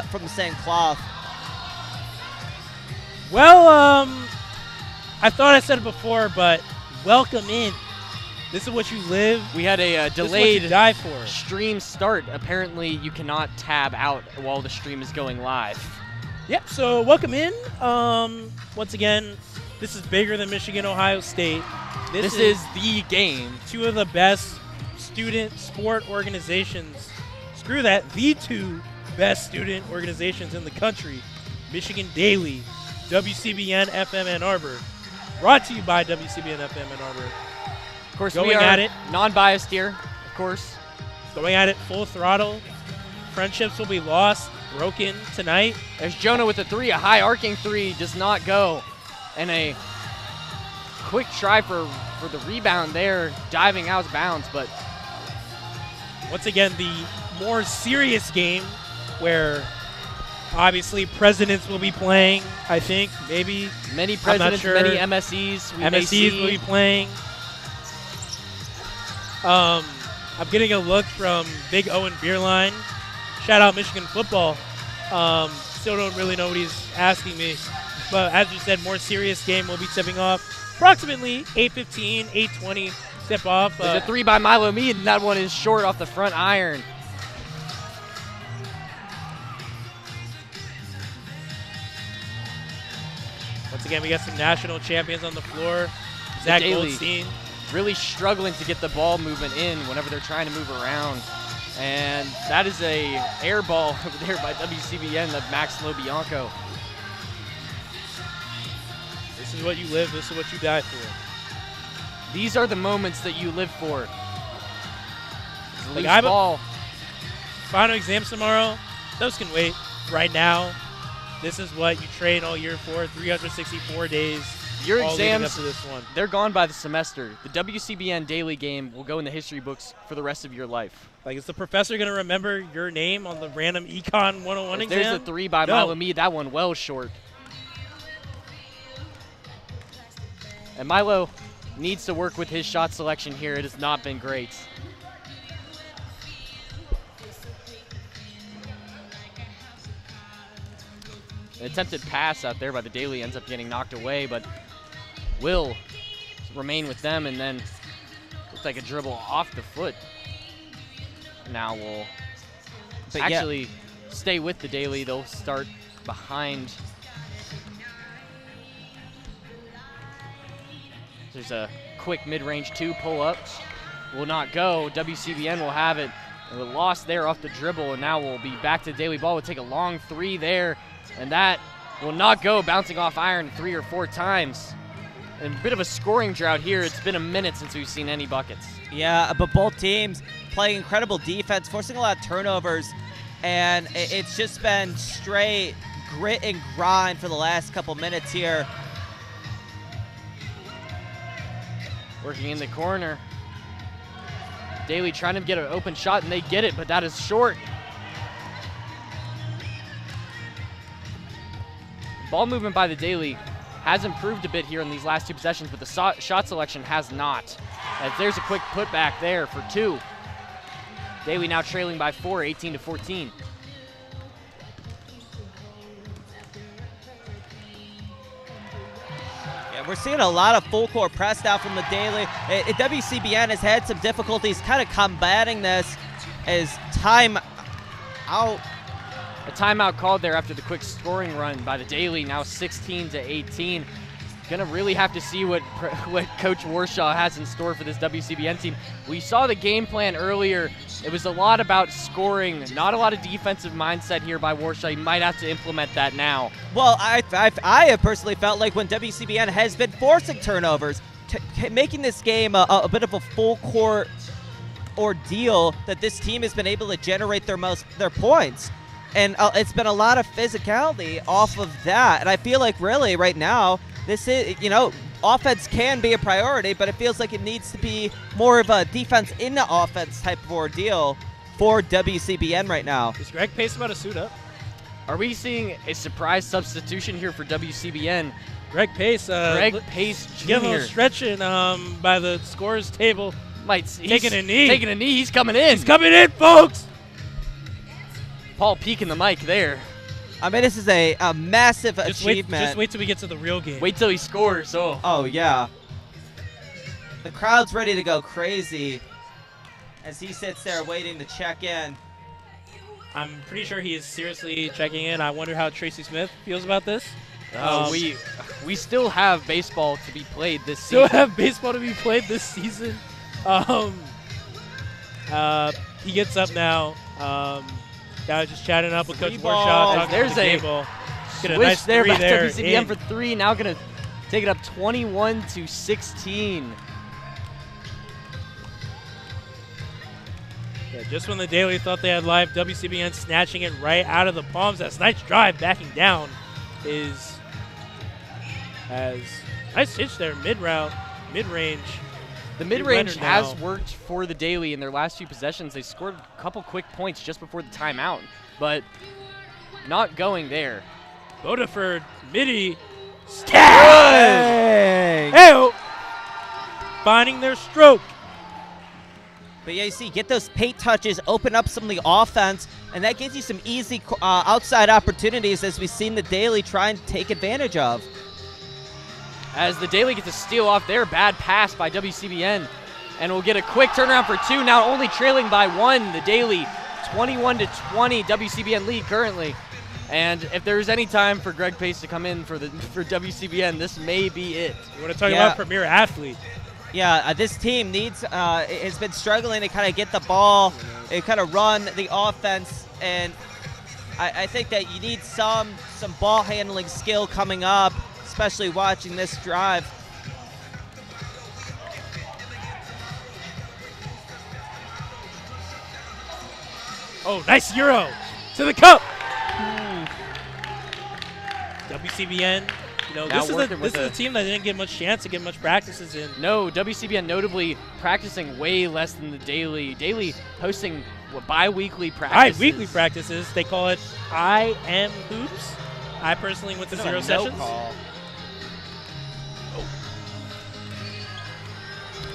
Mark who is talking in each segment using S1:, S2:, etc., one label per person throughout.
S1: from the same cloth.
S2: Well, I thought I said it before, but welcome in. This is what you live.
S3: We had a delayed
S2: this is what you die for.
S3: stream start. Apparently, you cannot tab out while the stream is going live.
S2: Yep, so welcome in. Once again, this is bigger than Michigan-Ohio State.
S3: This is the game.
S2: Two of the best student sport organizations. Screw that, the two best student organizations in the country. Michigan Daily, WCBN FM Ann Arbor. Brought to you by WCBN FM Ann Arbor.
S3: Of course,
S2: Going
S3: we are
S2: at it.
S3: non-biased here, of course.
S2: Going at it full throttle. Friendships will be lost, broken tonight.
S3: There's Jonah with a three. A high arcing three does not go. And a quick try for the rebound there, diving out of bounds. But
S2: once again, the more serious game where obviously presidents will be playing, I think, maybe.
S3: Many presidents,
S2: sure.
S3: many MSEs.
S2: MSEs will be playing. I'm getting a look from Big Owen Beerline. Shout out Michigan football. Still don't really know what he's asking me. But as you said, more serious game will be tipping off. Approximately 8:15, 8:20 tip off.
S3: There's a three by Milo Mead, and that one is short off the front iron.
S2: Once again, we got some national champions on the floor. Zach Goldstein.
S3: Really struggling to get the ball movement in whenever they're trying to move around. And that is a air ball over there by WCBN of Max Lobianco.
S2: This is what you live, this is what you die for.
S3: These are the moments that you live for. Loose
S2: I have
S3: ball.
S2: Final exams tomorrow. Those can wait. Right now, this is what you train all year for, 364 days.
S3: Your
S2: all leading up
S3: exams,
S2: to this one.
S3: They're gone by the semester. The WCBN daily game will go in the history books for the rest of your life.
S2: Like, is the professor going to remember your name on the random Econ 101 exam?
S3: There's a three by Milo Mead. That one well short. And Milo needs to work with his shot selection here. It has not been great. An attempted pass out there by the Daily ends up getting knocked away, but will remain with them, and then looks like a dribble off the foot. Now will actually stay with the Daily. They'll start behind. There's a quick mid-range two pull-up. Will not go. WCBN will have it. And the loss there off the dribble, and now we'll be back to the Daily ball. We'll take a long three there, and that will not go, bouncing off iron 3 or 4 times. And a bit of a scoring drought here. It's been a minute since we've seen any buckets.
S1: Yeah, but both teams playing incredible defense, forcing a lot of turnovers, and it's just been straight grit and grind for the last couple minutes here.
S3: Working in the corner. Daly trying to get an open shot, and they get it, but that is short. Ball movement by the Daly has improved a bit here in these last 2 possessions, but the shot selection has not. As there's a quick putback there for 2. Daly now trailing by 4, 18-14.
S1: Yeah, we're seeing a lot of full court press now from the Daily. WCBN has had some difficulties kind of combating this as time out.
S3: A timeout called there after the quick scoring run by the Daily, now 16-18. Gonna really have to see what Coach Warshaw has in store for this WCBN team. We saw the game plan earlier. It was a lot about scoring, not a lot of defensive mindset here by Warshaw. He might have to implement that now.
S1: Well, I have personally felt like when WCBN has been forcing turnovers, making this game a bit of a full court ordeal, that this team has been able to generate their points. And it's been a lot of physicality off of that. And I feel like really right now, this is, offense can be a priority, but it feels like it needs to be more of a defense in the offense type of ordeal for WCBN right now.
S2: Is Greg Pace about to suit up?
S3: Are we seeing a surprise substitution here for WCBN?
S2: Greg Pace.
S3: Greg Pace Jr.
S2: Give him a stretching by the scorers table. Taking a knee.
S3: He's coming in.
S2: He's coming in, folks.
S3: Paul peeking the mic there.
S1: I mean, this is a massive achievement.
S2: Just wait till we get to the real game.
S3: Wait till he scores.
S1: Oh, yeah. The crowd's ready to go crazy as he sits there waiting to check in.
S2: I'm pretty sure he is seriously checking in. I wonder how Tracy Smith feels about this.
S3: We still have baseball to be played this
S2: Still
S3: season.
S2: have baseball to be played this season. He gets up now. Guy just chatting up with Coach Warshaw. Talking
S3: There's
S2: to
S3: a
S2: Gable. Get a
S3: Swish
S2: nice
S3: there
S2: three
S3: by
S2: there.
S3: WCBN
S2: in.
S3: for 3. Now going to take it up 21-16.
S2: Yeah, just when the Daily thought they had life, WCBN snatching it right out of the palms. That's nice drive backing down is as nice hitch there mid-range.
S3: The mid-range has worked for the Daily in their last few possessions. They scored a couple quick points just before the timeout, but not going there.
S2: Bodeford, midi.
S1: Dang!
S2: Hey-o! Finding their stroke.
S1: But yeah, you see, get those paint touches, open up some of the offense, and that gives you some easy outside opportunities as we've seen the Daily try and take advantage of.
S3: As the Daily gets a steal off there, bad pass by WCBN, and we'll get a quick turnaround for 2. Now only trailing by 1. The Daily 21-20 WCBN lead currently. And if there's any time for Greg Pace to come in for WCBN, this may be it.
S2: You want to talk about premier athlete?
S1: Yeah, this team needs has been struggling to kind of get the ball and kind of run the offense, and I think that you need some ball handling skill coming up, especially watching this drive.
S2: Oh, nice Euro to the cup. WCBN, you know, this is a team that didn't get much chance to get much practices in.
S3: No, WCBN notably practicing way less than the Daily. Daily hosting bi-weekly practices.
S2: Bi-weekly practices. They call it IM Hoops. I personally went to zero sessions.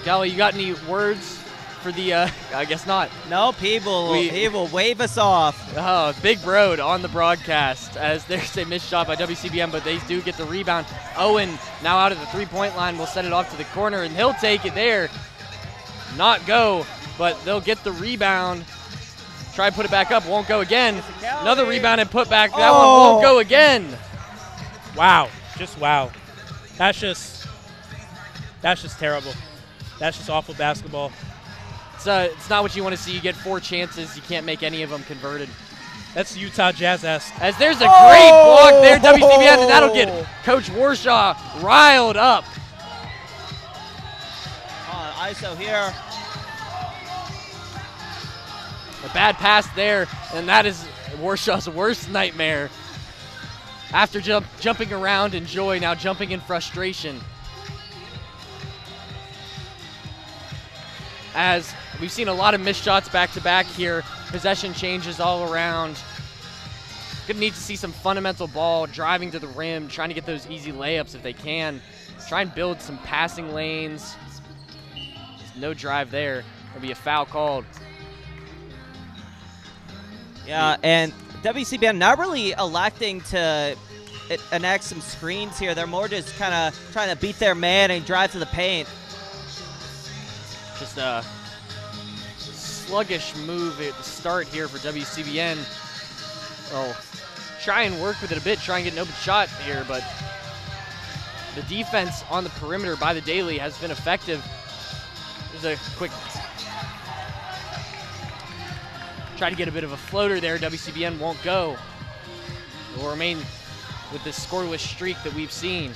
S3: Gallo, you got any words for the, I guess not.
S1: No, he will wave us off.
S3: Big Road on the broadcast as there's a missed shot by WCBN, but they do get the rebound. Owen now out of the three-point line will send it off to the corner, and he'll take it there. Not go, but they'll get the rebound. Try to put it back up, won't go again. Another rebound and put back. That one won't go again.
S2: Wow, just wow. That's just terrible. That's just awful basketball.
S3: It's not what you want to see. You get 4 chances. You can't make any of them converted.
S2: That's Utah Jazz-esque.
S3: As there's a great block there, WCBN, and that'll get Coach Warshaw riled up.
S1: ISO here.
S3: A bad pass there, and that is Warshaw's worst nightmare. After jumping around in joy, now jumping in frustration. As we've seen a lot of missed shots back-to-back here. Possession changes all around. Gonna need to see some fundamental ball, driving to the rim, trying to get those easy layups if they can. Try and build some passing lanes. Just no drive there. There'll be a foul called.
S1: Yeah, and WCBN not really electing to enact some screens here. They're more just kind of trying to beat their man and drive to the paint.
S3: Just a sluggish move at the start here for WCBN. Oh, try and work with it a bit, try and get an open shot here, but the defense on the perimeter by the Daily has been effective. There's a quick try to get a bit of a floater there. WCBN won't go. Will remain with this scoreless streak that we've seen.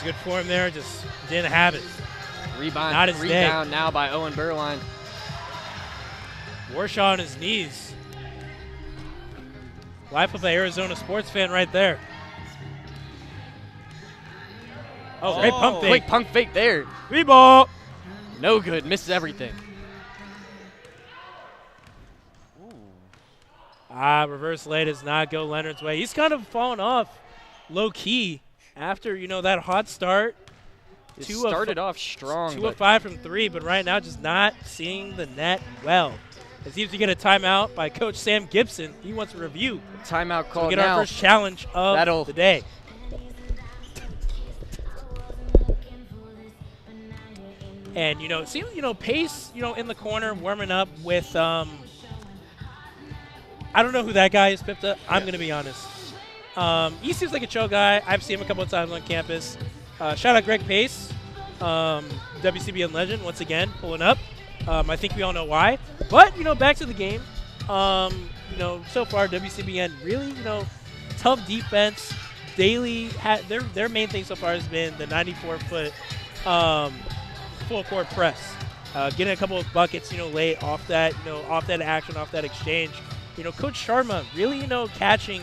S2: Good form there, just didn't have it.
S3: Rebound now by Owen Berline.
S2: Warshaw on his knees. Life of an Arizona sports fan right there. Oh, great pump fake.
S3: Quick pump fake there.
S2: Rebound.
S3: No good, misses everything.
S2: Reverse lay does not go Leonard's way. He's kind of fallen off low key. After, you know, that hot start,
S3: It started off strong.
S2: 2 of 5 from 3, but right now just not seeing the net well. It seems to get a timeout by Coach Sam Gibson. He wants a review.
S3: Timeout call now.
S2: We get our first challenge of the day. And, it seems, Pace, in the corner warming up with, I don't know who that guy is, Pipta. I'm going to be honest. He seems like a chill guy. I've seen him a couple of times on campus. Shout out Greg Pace, WCBN legend, once again, pulling up. I think we all know why. But, back to the game. So far, WCBN really, tough defense. Daly, their main thing so far has been the 94-foot full court press. Getting a couple of buckets, late off that, off that action, off that exchange. Coach Sharma really, catching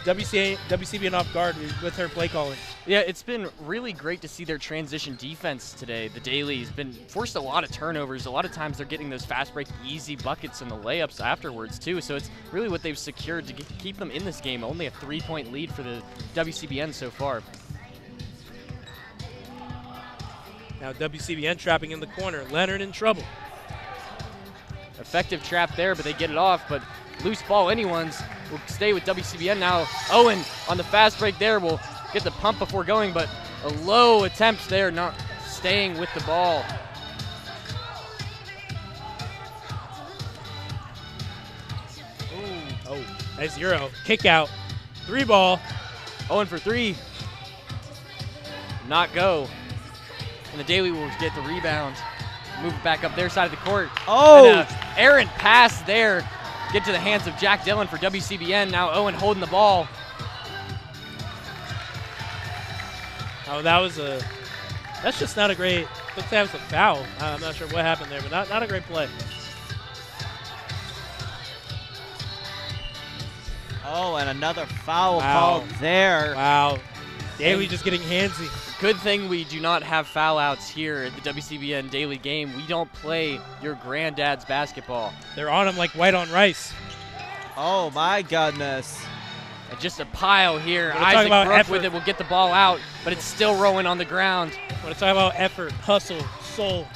S2: WCBN off guard with her play calling.
S3: Yeah, it's been really great to see their transition defense today. The Daly's been forced a lot of turnovers. A lot of times they're getting those fast break, easy buckets and the layups afterwards too. So it's really what they've secured to keep them in this game. Only a 3-point lead for the WCBN so far.
S2: Now WCBN trapping in the corner. Leonard in trouble.
S3: Effective trap there, but they get it off. But loose ball anyone's will stay with WCBN now. Owen on the fast break there will get the pump before going, but a low attempt there, not staying with the ball.
S2: Oh, nice Euro. Kick out. 3 ball.
S3: Owen for 3. Not go. And the Daly will get the rebound. Move it back up their side of the court.
S1: Oh!
S3: And errant pass there. Get to the hands of Jack Dillon for WCBN. Now Owen holding the ball.
S2: Oh, that's just not a great, looks like that was a foul. I'm not sure what happened there, but not a great play.
S1: Oh, and another foul called there.
S2: Wow. Daly just getting handsy.
S3: Good thing we do not have foul outs here at the WCBN Daily game. We don't play your granddad's basketball.
S2: They're on him like white on rice.
S1: Oh, my goodness.
S3: And just a pile here.
S2: Isaac
S3: Brook with it will get the ball out, but it's still rolling on the ground.
S2: Want to talk about effort, hustle, soul.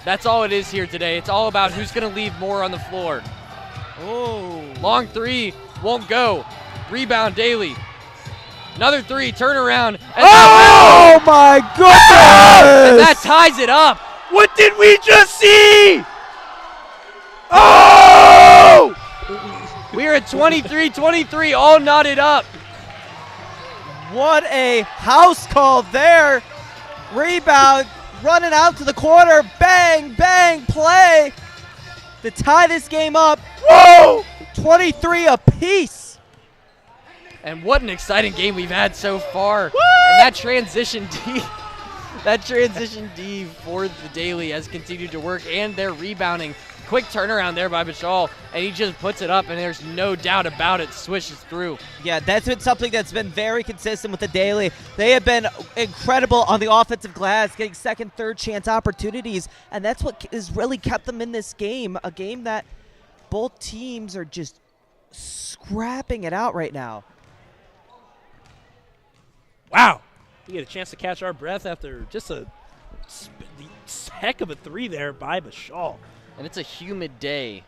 S3: That's all it is here today. It's all about who's going to leave more on the floor.
S1: Oh.
S3: Long 3 won't go. Rebound Daly. Another 3, turnaround.
S1: Oh, my goodness!
S3: And that ties it up.
S2: What did we just see? Oh!
S3: We're at 23-23, all knotted up.
S1: What a house call there. Rebound, running out to the corner. Bang, bang, play to tie this game up.
S2: Whoa!
S1: 23 apiece.
S3: And what an exciting game we've had so far.
S2: What?
S3: And that transition D for the Daly has continued to work, and they're rebounding. Quick turnaround there by Bashal, and he just puts it up, and there's no doubt about it, swishes through.
S1: Yeah, that's been something that's been very consistent with the Daly. They have been incredible on the offensive glass, getting second, third chance opportunities, and that's what has really kept them in this game, a game that both teams are just scrapping it out right now.
S2: Wow. We get a chance to catch our breath after just a heck of a 3 there by Bashal.
S3: And it's a humid day,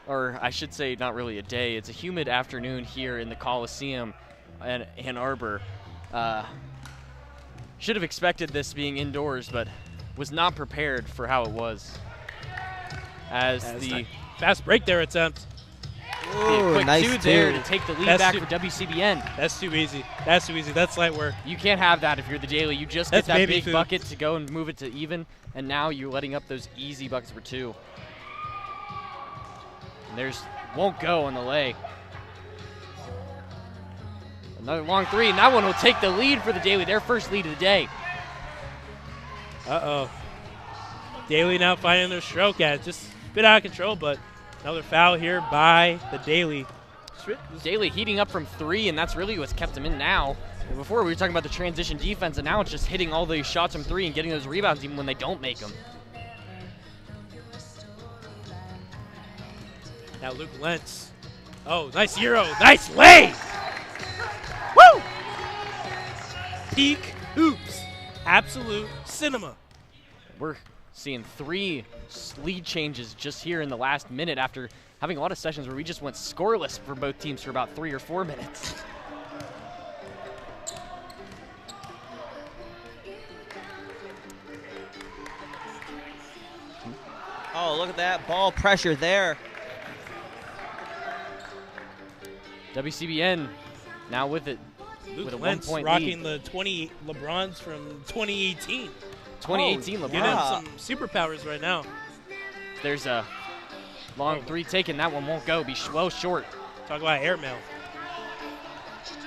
S3: or I should say not really a day. It's a humid afternoon here in the Coliseum in Ann Arbor. Should have expected this being indoors, but was not prepared for how it was. As the
S2: fast break there attempt.
S1: Ooh,
S3: quick
S1: nice
S3: 2 there to take the lead back for WCBN.
S2: That's too easy. That's too easy. That's light work.
S3: You can't have that if you're the Daly. You just get that big bucket to go and move it to even, and now you're letting up those easy buckets for 2. And there's won't go on the lay. Another long 3, and that one will take the lead for the Daly, their first lead of the day.
S2: Uh-oh. Daly now finding their stroke at just a bit out of control, but another foul here by the Daly.
S3: Daly heating up from 3, and that's really what's kept him in now. And before we were talking about the transition defense, and now it's just hitting all these shots from 3 and getting those rebounds even when they don't make them.
S2: Now Luke Lentz. Oh, nice Euro. Nice lay. Woo! Peak hoops absolute cinema.
S3: We're seeing 3 lead changes just here in the last minute after having a lot of sessions where we just went scoreless for both teams for about 3 or 4 minutes.
S1: Oh, look at that ball pressure there.
S3: WCBN now with it.
S2: Luke
S3: with a
S2: Lentz
S3: 1-point
S2: rocking
S3: lead.
S2: the 20 LeBrons from 2018.
S3: 2018 LeBron.
S2: Giving him some superpowers right now.
S3: There's a long 3 taken. That one won't go. Be well short.
S2: Talk about airmail.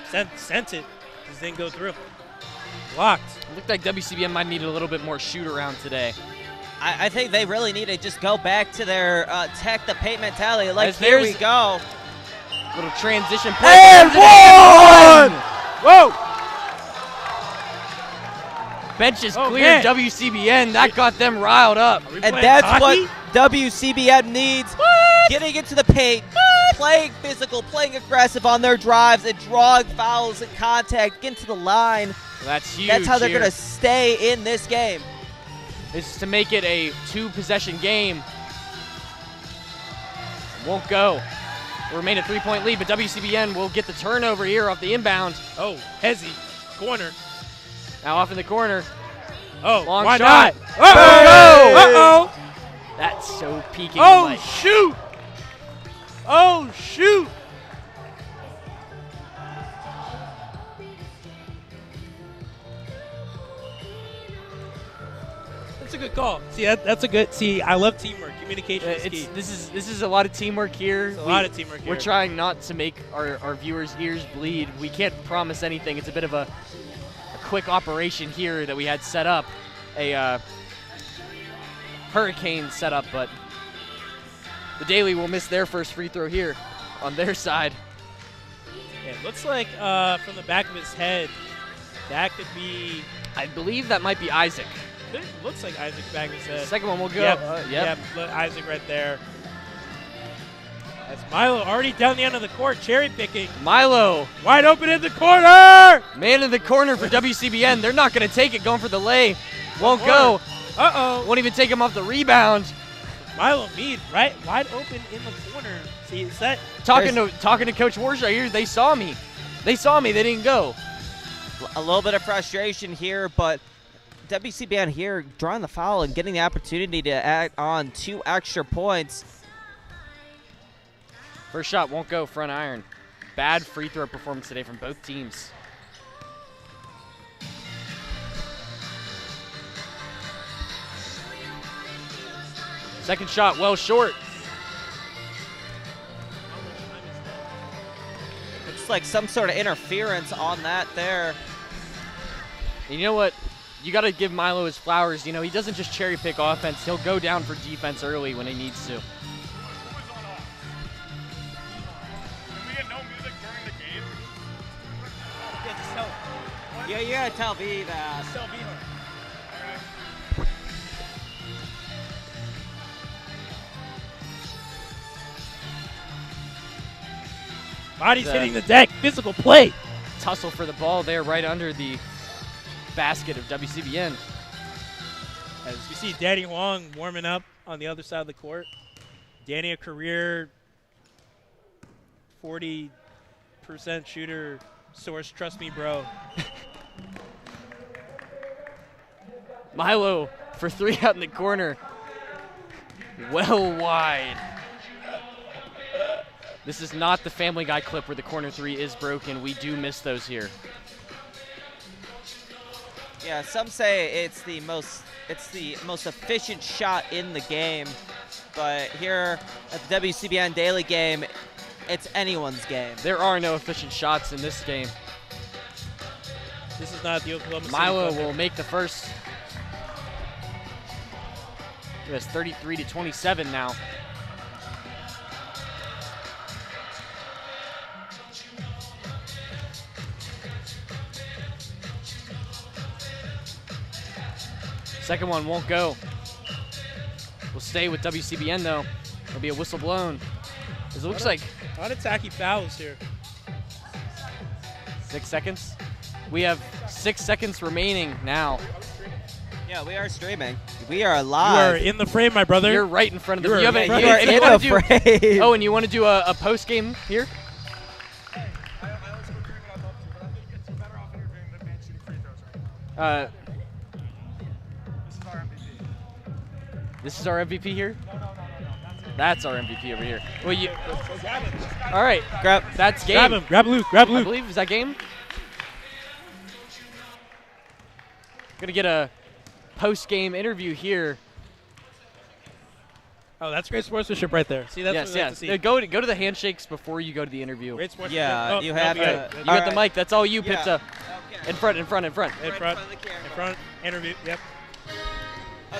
S2: Sent it. Just didn't go through. Blocked.
S3: Looked like WCBN might need a little bit more shoot around today.
S1: I think they really need to just go back to their tech the paint mentality. Like,
S3: As
S1: here we
S3: there's-
S1: go.
S3: Little transition play.
S2: And one! Whoa!
S3: Benches
S2: Oh,
S3: cleared.
S2: man.
S3: WCBN. That got them riled up.
S2: Are we
S1: And
S2: playing
S1: that's
S2: hockey?
S1: what WCBN needs. Getting into the paint, playing physical, playing aggressive on their drives, and drawing fouls and contact, getting to the line.
S3: That's huge.
S1: That's how they're
S3: here.
S1: going to stay in this game.
S3: Is to make it a 2-possession game. Won't go. We'll remain a 3-point lead, but WCBN will get the turnover here off the inbound.
S2: Oh, Hezzy. Corner.
S3: Now off in the corner.
S2: Oh,
S3: Long
S2: why
S3: shot.
S2: not? Uh-oh! Uh-oh!
S3: That's so peaking.
S2: Oh,
S3: the mic.
S2: shoot! Oh, shoot! That's a good call. See, that's a good. See, I love teamwork. Communication is key.
S3: This is a lot of teamwork here.
S2: There's a lot of teamwork here.
S3: We're trying not to make our viewers' ears bleed. We can't promise anything. It's a bit of a quick operation here that we had set up, a hurricane setup, but the Daily will miss their first free throw here on their side.
S2: Yeah, it looks like from the back of his head, that could be.
S3: I believe that might be Isaac.
S2: It looks like Isaac's back of his head.
S3: Second one will go.
S2: Yep.
S3: Yep.
S2: Look, Isaac right there. That's Milo already down the end of the court, cherry picking.
S3: Milo,
S2: Wide open in the corner!
S3: man in the corner for WCBN. They're not going to take it, going for the lay. Won't go.
S2: Uh-oh.
S3: Won't even take him off the rebound.
S2: Milo Mead, right? Wide open in the corner. See, is that?
S3: Talking to Coach Warshaw here, they saw me. They didn't go.
S1: A little bit of frustration here, but WCBN here drawing the foul and getting the opportunity to add on 2 extra points.
S3: First shot won't go, front iron. Bad free throw performance today from both teams. Second shot well short.
S1: Looks like some sort of interference on that there.
S3: And you know what? You got to give Milo his flowers. You know, he doesn't just cherry pick offense. He'll go down for defense early when he needs to.
S1: Yeah, you gotta tell V that.
S2: Body's hitting the deck. Physical play.
S3: Tussle for the ball there right under the basket of WCBN.
S2: As you see Danny Wong warming up on the other side of the court. Danny, a career 40% shooter source. Trust me, bro.
S3: Milo for 3 out in the corner. Well wide. This is not the Family Guy clip where the corner 3 is broken. We do miss those here.
S1: Yeah, some say it's the most efficient shot in the game, but here at the WCBN Daily game, it's anyone's game.
S3: There are no efficient shots in this game.
S2: This is not the Oklahoma City
S3: Milo
S2: Thunder.
S3: will make the first. It's 33-27 now. Second one won't go. We'll stay with WCBN though. There'll be a whistle blown. It looks like
S2: A lot of tacky fouls here.
S3: 6 seconds. We have 6 seconds remaining now.
S1: Yeah, we are streaming. We are
S2: You are
S1: live.
S2: in the frame, my brother.
S3: You're right in front of them.
S2: You
S3: You
S2: are
S3: have
S2: right
S1: You are
S3: you
S1: in
S3: wanna
S1: a
S3: do-
S1: frame.
S3: Oh, and you want to do a post game here? Uh, this is our MVP here. That's our MVP over here. Well, you. All right,
S1: Grab.
S3: that's game.
S2: Grab him. Grab Luke. Grab
S3: I
S2: Luke.
S3: believe is that game. Gonna get a post game interview here.
S2: Oh, that's great sportsmanship right there. See, that's
S3: yes,
S2: what we like
S3: yes.
S2: to see.
S3: Go to the handshakes before you go to the interview.
S2: Great sportsmanship.
S1: Yeah,
S2: Oh,
S1: you
S2: no,
S1: have
S2: we got
S1: to-
S2: it.
S3: You
S1: All
S3: got
S1: right.
S3: the mic. That's all you,
S1: Yeah.
S3: Pipta.
S1: Okay.
S3: In front.
S2: In front.
S1: Right
S2: In front. In front. Interview. Yep.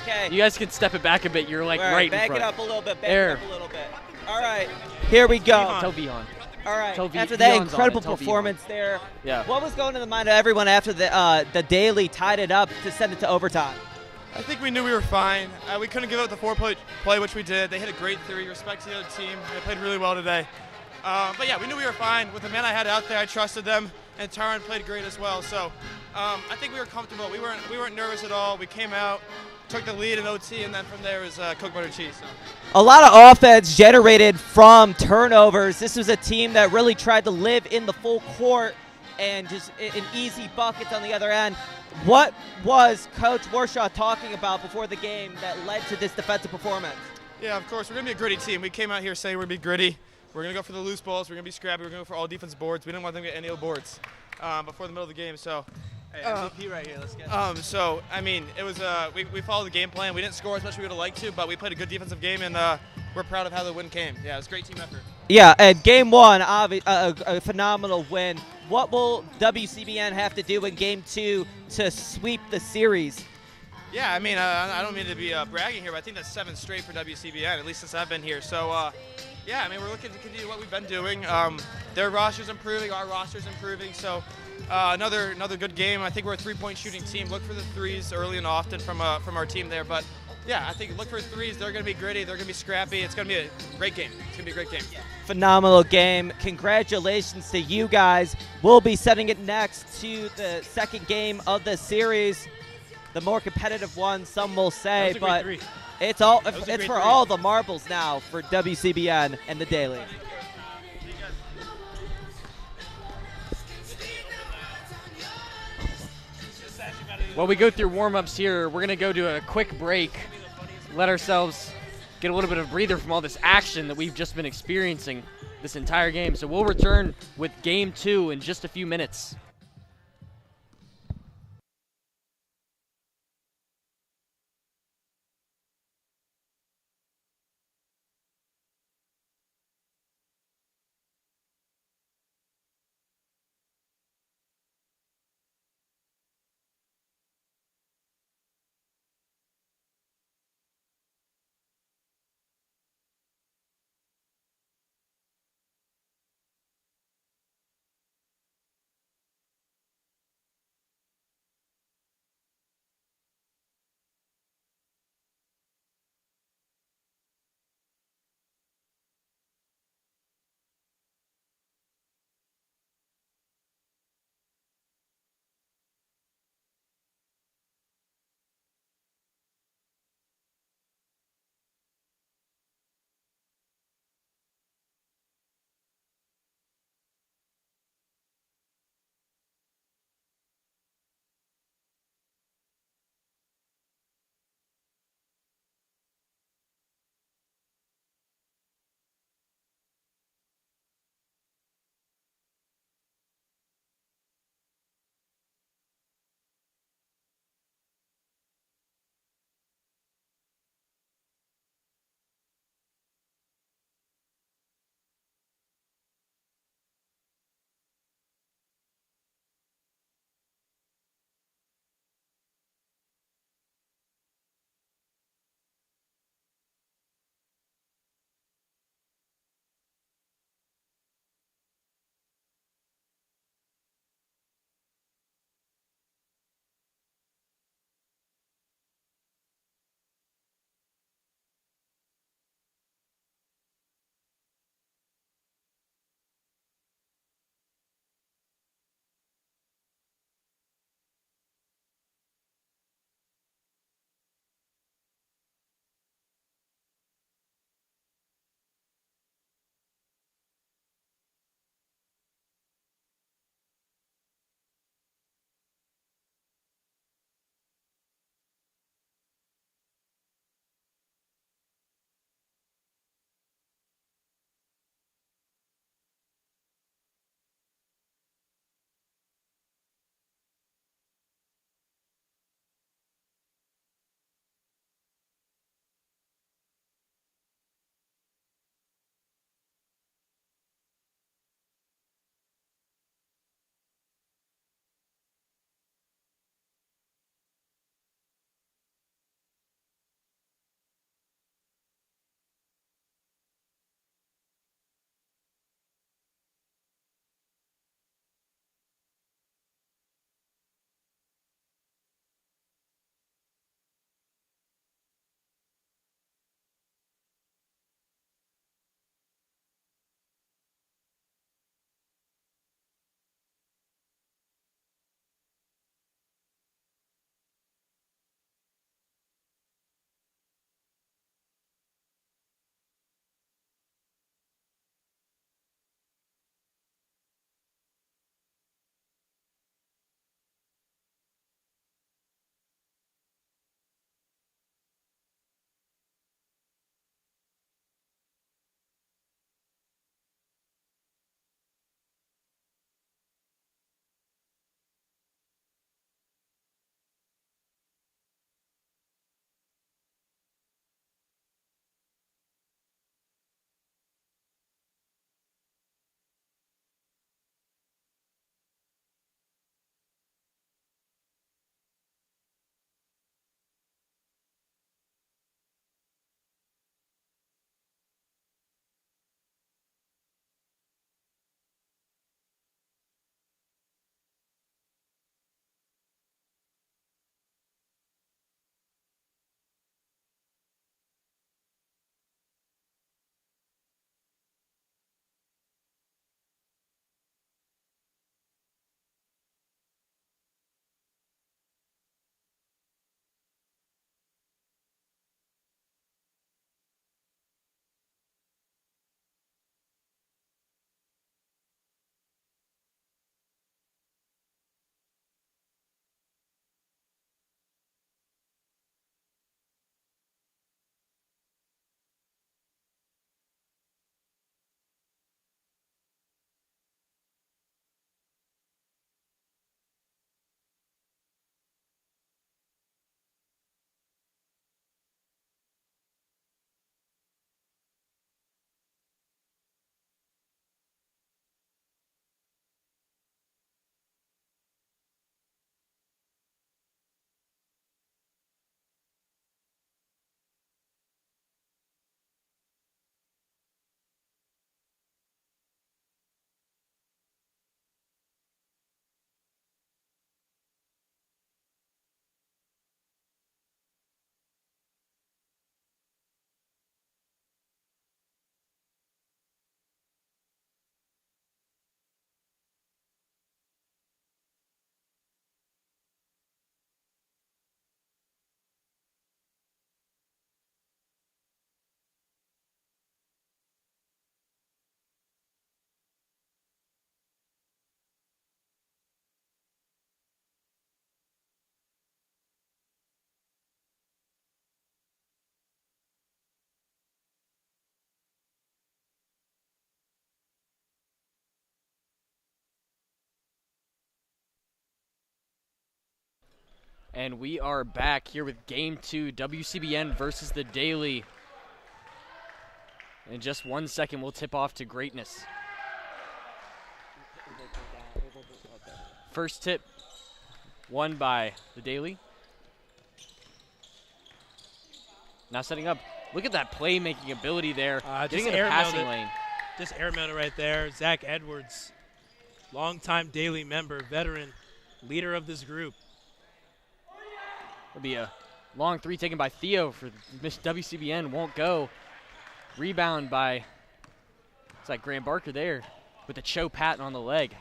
S1: Okay.
S3: You guys can step it back a bit. You're like
S1: All
S3: right in
S1: back
S3: front.
S1: it up a little bit. Back
S3: There.
S1: it up a little bit. All right. Here we go.
S3: Tell Vihaan.
S1: All right.
S3: Tell
S1: After
S3: Vihaan's
S1: that
S3: on
S1: incredible
S3: it. Tell
S1: performance there,
S3: Yeah.
S1: what was going in the mind of everyone after the daily tied it up to send it to overtime?
S4: I think we knew we were fine. We couldn't give up the four-play, which we did. They hit a great three. Respect to the other team. They played really well today. But yeah, we knew we were fine. With the men I had out there, I trusted them, and Taran played great as well. So I think we were comfortable. We weren't nervous at all. We came out, took the lead in OT, and then from there was cooked butter cheese. So.
S1: A lot of offense generated from turnovers. This was a team that really tried to live in the full court and just in easy buckets on the other end. What was Coach Warshaw talking about before the game that led to this defensive performance?
S4: Yeah, of course. We're going to be a gritty team. We came out here saying we're going to be gritty. We're going to go for the loose balls. We're going to be scrappy. We're going to go for all defense boards. We didn't want them to get any of the boards before the middle of the game. So,
S1: Hey, MVP right here. Let's get
S4: so I mean, it was we followed the game plan. We didn't score as much as we would have liked to, but we played a good defensive game, and we're proud of how the win came. Yeah, it was a great team effort.
S1: Yeah, and game one, a phenomenal win. What will WCBN have to do in game two to sweep the series?
S4: Yeah, I mean, I don't mean to be bragging here, but I think that's 7 straight for WCBN, at least since I've been here. So, yeah, I mean, we're looking to continue what we've been doing. Their roster's improving, our roster's improving. So, another good game. I think we're a three-point shooting team. Look for the threes early and often from our team there. But yeah, I think look for threes. They're going to be gritty. They're going to be scrappy. It's going to be a great game. It's going to be a great game.
S1: Phenomenal game. Congratulations to you guys. We'll be sending it next to the second game of the series. The more competitive one, some will say,
S2: That was a
S1: but
S2: great three.
S1: it's all
S2: That was a
S1: it's
S2: great
S1: for
S2: three.
S1: all the marbles now for WCBN and the Daily.
S3: While we go through warm-ups here, we're going to go to a quick break, let ourselves get a little bit of breather from all this action that we've just been experiencing this entire game. So we'll return with game 2 in just a few minutes. And we are back here with Game 2, WCBN versus the Daily. In just 1 second, we'll tip off to greatness. First tip, won by the Daily. Now setting up. Look at that playmaking ability there. Getting in the passing lane.
S2: Just airmailed it right there. Zach Edwards, longtime Daily member, veteran, leader of this group.
S3: It'll be a long three taken by Theo for WCBN. Won't go. Rebound by, it's like Graham Barker there with a Cho Patton on the leg.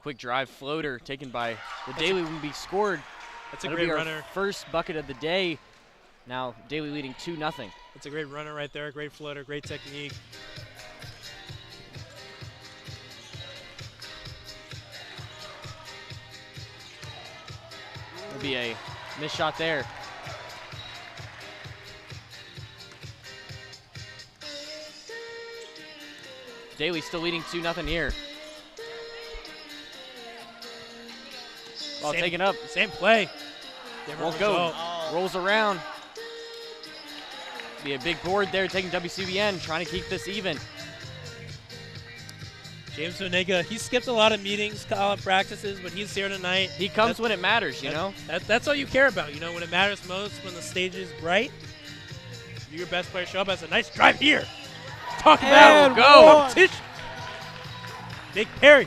S3: Quick drive floater taken by the Daily will be scored.
S2: That's a great runner.
S3: First bucket of the day. Now Daily leading 2-0.
S2: That's a great runner right there. Great floater, great technique.
S3: It'll be a missed shot there. Daily still leading 2-0 here. Ball taken up.
S2: Same play.
S3: Won't go. Rolls around. Be a big board there taking WCBN, trying to keep this even.
S2: James Onega, he skipped a lot of meetings, college practices, but he's here tonight.
S3: He comes when it matters, you know?
S2: That's all you care about, you know, when it matters most, when the stage is bright. Your best player show up as a nice drive here. Talk about competition. Big Perry.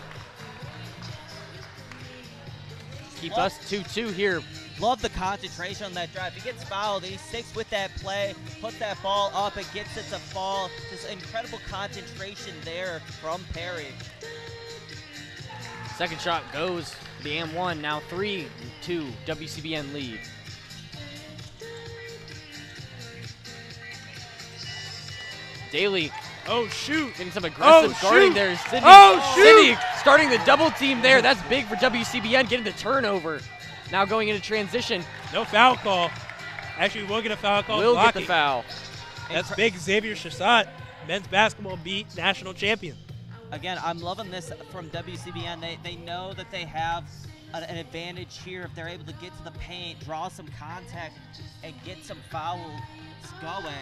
S3: Keep us 2-2 here.
S1: Love the concentration on that drive. He gets fouled, and he sticks with that play, puts that ball up, and gets it to fall. Just incredible concentration there from Perry.
S3: Second shot goes to the AM1. Now 3-2, WCBN lead. Daly.
S2: Oh, shoot.
S3: Getting some aggressive guarding there. Sydney, Sydney starting the double team there. That's big for WCBN, getting the turnover. Now going into transition.
S2: No foul call. Actually, we'll get a foul call.
S3: We'll get the foul.
S2: That's big. Xavier Chassat, men's basketball beat national champion.
S1: Again, I'm loving this from WCBN. They know that they have an advantage here if they're able to get to the paint, draw some contact, and get some fouls going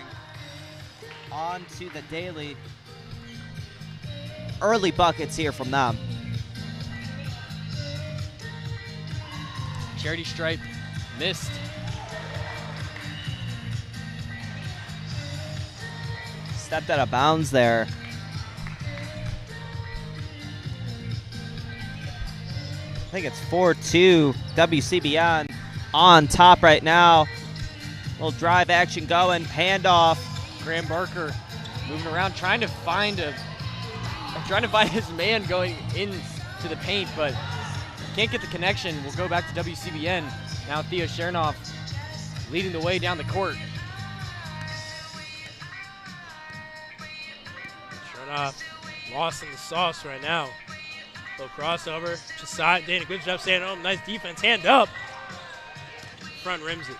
S1: on to the Daily. Early buckets here from them.
S3: Charity stripe missed.
S1: Stepped out of bounds there. I think it's 4-2 WCBN on top right now. Little drive action going, handoff.
S3: Graham Barker moving around, trying to find his man going into the paint, but can't get the connection. We'll go back to WCBN. Now Theo Chernoff leading the way down the court.
S2: Chernoff lost in the sauce right now. Little crossover. Chassat did a good job staying home. Nice defense. Hand up. Front rims it.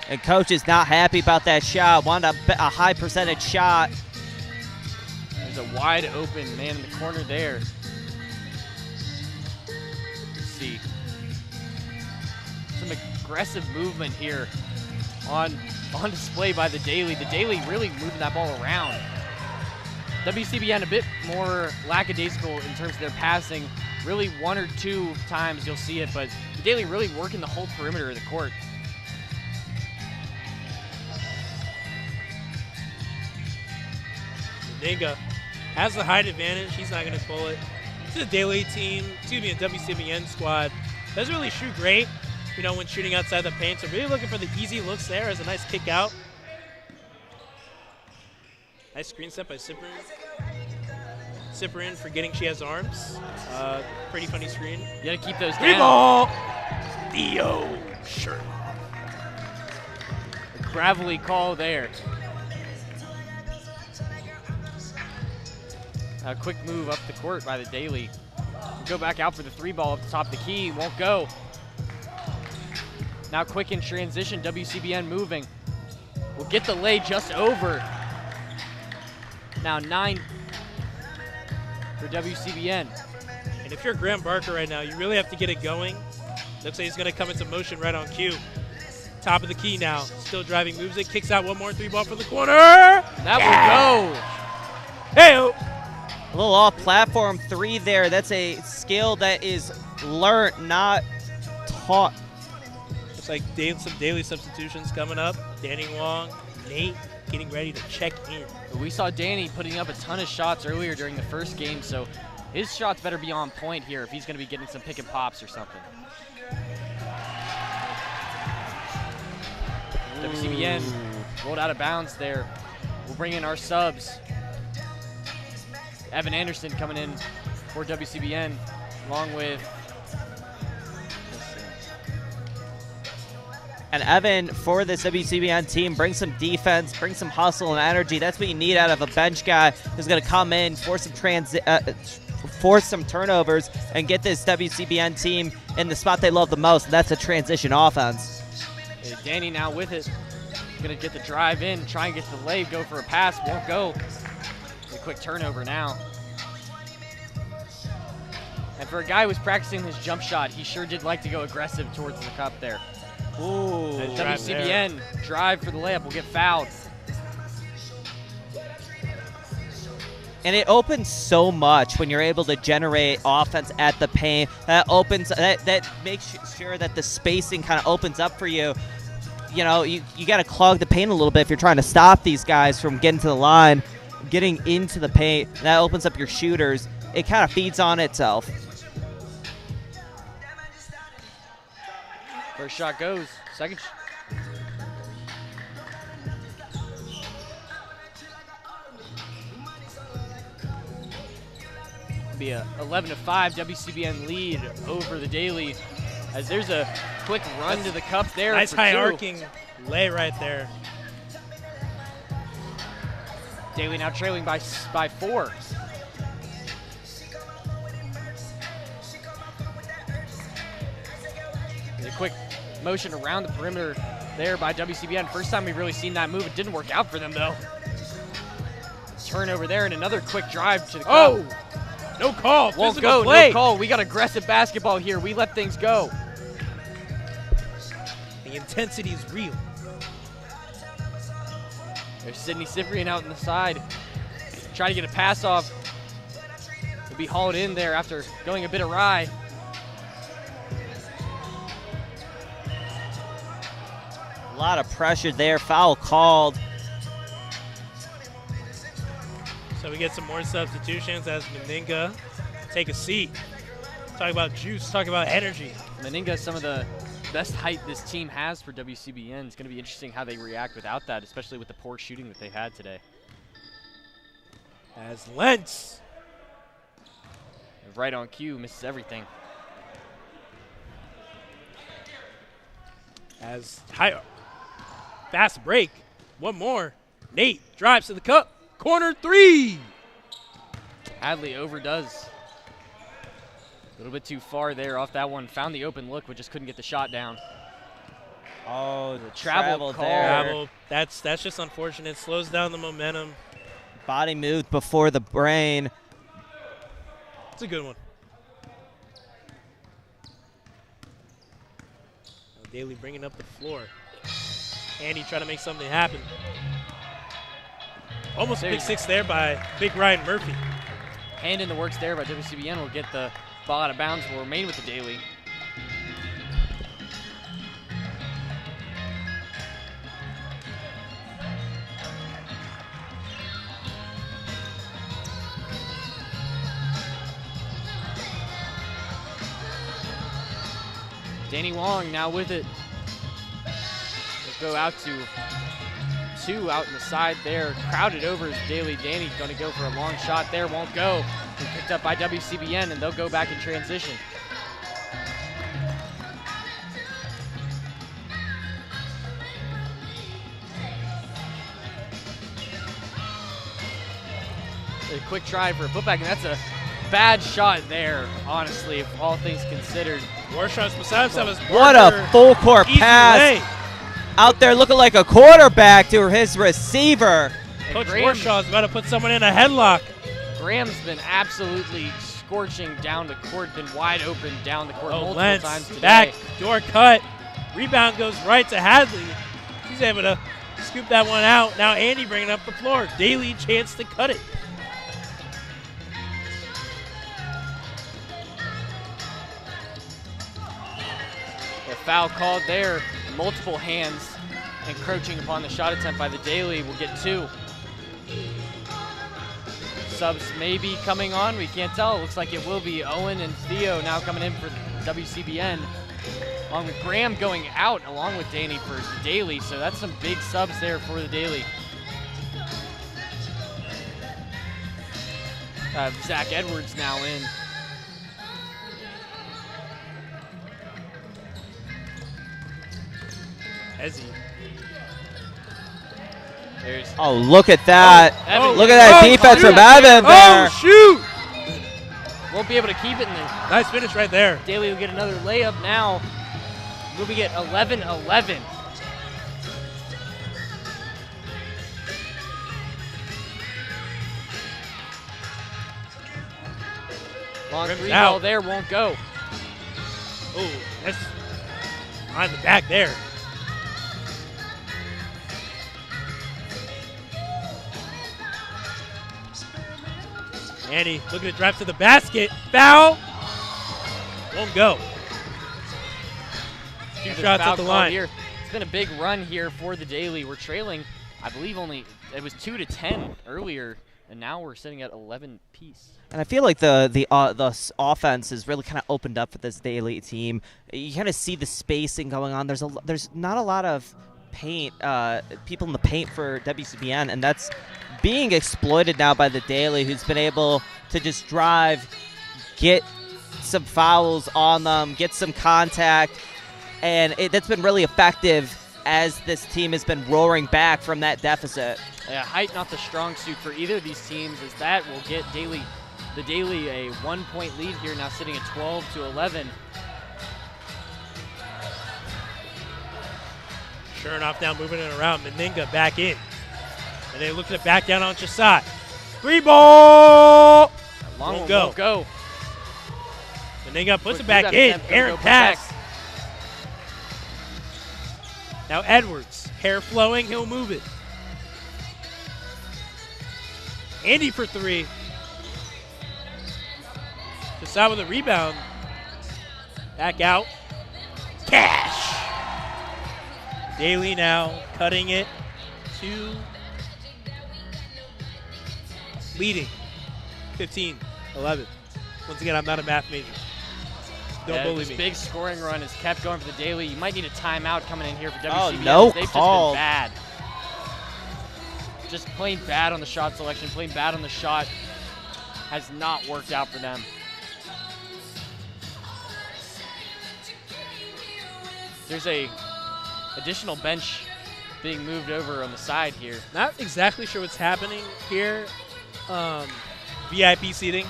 S1: And coach is not happy about that shot. Wanted a high percentage shot.
S3: There's a wide open man in the corner there. Let's see. Some aggressive movement here on display by the Daily. The Daily really moving that ball around. WCBN a bit more lackadaisical in terms of their passing. Really 1 or 2 times you'll see it, but the Daily really working the whole perimeter of the court.
S2: Ninga has the height advantage. He's not going to pull it. It's a Daily team, a WCBN squad. Doesn't really shoot great, you know, when shooting outside the paint. So really looking for the easy looks there as a nice kick out. Nice screen set by Cyprian. Cyprian forgetting she has arms. Pretty funny screen.
S3: You got to keep those
S2: Three
S3: down.
S2: ball. Theo Sure.
S3: A gravelly call there. A quick move up the court by the Daily. Go back out for the 3 ball up the top of the key. Won't go. Now quick in transition. WCBN moving. Will get the lay just over. Now 9 for WCBN.
S2: And And if you're Graham Barker right now, you really have to get it going. Looks like he's going to come into motion right on cue. Top of the key now. Still driving, moves it, kicks out one more 3-ball from the corner.
S3: That will go.
S2: Hey-o.
S1: A little off platform 3 there. That's a skill that is learned, not taught.
S2: Looks like some daily substitutions coming up. Danny Wong, Nate getting ready to check in.
S3: We saw Danny putting up a ton of shots earlier during the first game, so his shots better be on point here if he's going to be getting some pick and pops or something. WCBN rolled out of bounds there. We'll bring in our subs. Evan Anderson coming in for WCBN, along with.
S1: And Evan, for this WCBN team, brings some defense, brings some hustle and energy. That's what you need out of a bench guy who's going to come in, force some turnovers, and get this WCBN team in the spot they love the most, and that's a transition offense.
S3: Danny now with it. Going to get the drive in, try and get the lay, go for a pass, won't go. A quick turnover now. And for a guy who was practicing his jump shot, he sure did like to go aggressive towards the cup there.
S1: Ooh.
S3: WCBN drive for the layup will get fouled.
S1: And it opens so much when you're able to generate offense at the paint. That makes sure that the spacing kind of opens up for you. You know, you got to clog the paint a little bit if you're trying to stop these guys from getting to the line, getting into the paint. That opens up your shooters. It kind of feeds on itself.
S3: First shot goes. Second. Be a 11-5 WCBN lead over the Daily. As there's a quick run to the cup there.
S2: Nice high arcing lay right there.
S3: Daily now trailing by 4. A quick motion around the perimeter there by WCBN. First time we've really seen that move. It didn't work out for them though. Turnover there and another quick drive to the cup.
S2: Oh! No call.
S3: Won't
S2: Physical
S3: go.
S2: play.
S3: No call. We got aggressive basketball here. We let things go.
S2: The intensity is real.
S3: There's Sidney Cyprian out on the side. Try to get a pass off. He'll be hauled in there after going a bit awry.
S1: A lot of pressure there. Foul called.
S2: So we get some more substitutions as Meninga take a seat. Talk about juice, talk about energy.
S3: Meninga, some of the best height this team has for WCBN. It's going to be interesting how they react without that, especially with the poor shooting that they had today.
S2: As Lentz.
S3: Right on cue, misses everything.
S2: As fast break. One more. Nate drives to the cup. Corner 3.
S3: Hadley overdoes. A little bit too far there off that one. Found the open look, but just couldn't get the shot down.
S1: Oh, the
S3: travel call.
S2: Travel. That's just unfortunate. Slows down the momentum.
S1: Body moved before the brain.
S2: It's a good one. Daly bringing up the floor. Andy trying to make something happen. Almost a big 6 there by Big Ryan Murphy.
S3: Hand in the works there by WCBN will get the ball out of bounds. Will remain with the Daily. Danny Wong now with it. We'll go out to 2 out in the side there. Crowded over is Daly. Danny going to go for a long shot there. Won't go. Been picked up by WCBN, and they'll go back in transition. A quick try for a putback, and that's a bad shot there, honestly, if all things considered.
S2: Warshaw's besides that was
S1: What a full court pass. Out there looking like a quarterback to his receiver.
S2: Coach Warshaw's about to put someone in a headlock.
S3: Graham's been absolutely scorching down the court, been wide open down the court multiple
S2: Lentz
S3: times today.
S2: back, door cut. Rebound goes right to Hadley. She's able to scoop that one out. Now Andy bringing up the floor. Daly chance to cut it.
S3: A foul called there. Multiple hands encroaching upon the shot attempt by the Daly. We'll get 2. Subs may be coming on. We can't tell. It looks like it will be Owen and Theo now coming in for WCBN. Along with Graham going out along with Danny for the Daly. So that's some big subs there for the Daly. Zach Edwards now in.
S2: Hezzy.
S1: Oh, look at that.
S3: Evan,
S1: Look at that defense from Evan there.
S2: Oh, shoot!
S3: Won't be able to keep it in there.
S2: Nice finish right there.
S3: Daly will get another layup now. Moving it 11-11. Long
S2: Rims
S3: 3
S2: out.
S3: ball there, won't go.
S2: Oh, that's on the back there. Andy looking to drive to the basket. Foul. Won't go. 2
S3: There's
S2: shots
S3: foul
S2: at the
S3: call
S2: line.
S3: Here. It's been a big run here for the Daly. We're trailing, I believe it was 2-10 earlier, and now we're sitting at 11 piece.
S1: And I feel like the offense has really kind of opened up for this Daly team. You kind of see the spacing going on. There's not a lot of paint, people in the paint for WCBN, and that's being exploited now by the Daly, who's been able to just drive, get some fouls on them, get some contact, and that's been really effective as this team has been roaring back from that deficit.
S3: Yeah, height not the strong suit for either of these teams, as that will get the Daly a 1-point lead here, now sitting at 12-11.
S2: Sure enough, now moving it around. Meninga back in. And they looking to back down on Chisat. 3 ball!
S3: Long
S2: Won't
S3: one
S2: go.
S3: won't go.
S2: Meninga puts
S3: Quick
S2: it back
S3: rebound
S2: in.
S3: attempt, gonna
S2: Aaron
S3: go protect.
S2: pass. Now Edwards. Hair flowing, he'll move it. Andy for 3. Chisat with a rebound. Back out. Cash! Daly now cutting it to leading 15-11. Once again, I'm not a math major. Don't bully
S3: this
S2: me.
S3: big scoring run has kept going for the Daly. You might need a timeout coming in here for WCBN.
S1: Oh, no
S3: They've
S1: call.
S3: just been bad. Just plain bad on the shot selection, plain bad on the shot. Has not worked out for them. There's a additional bench being moved over on the side here.
S2: Not exactly sure what's happening here. VIP seating.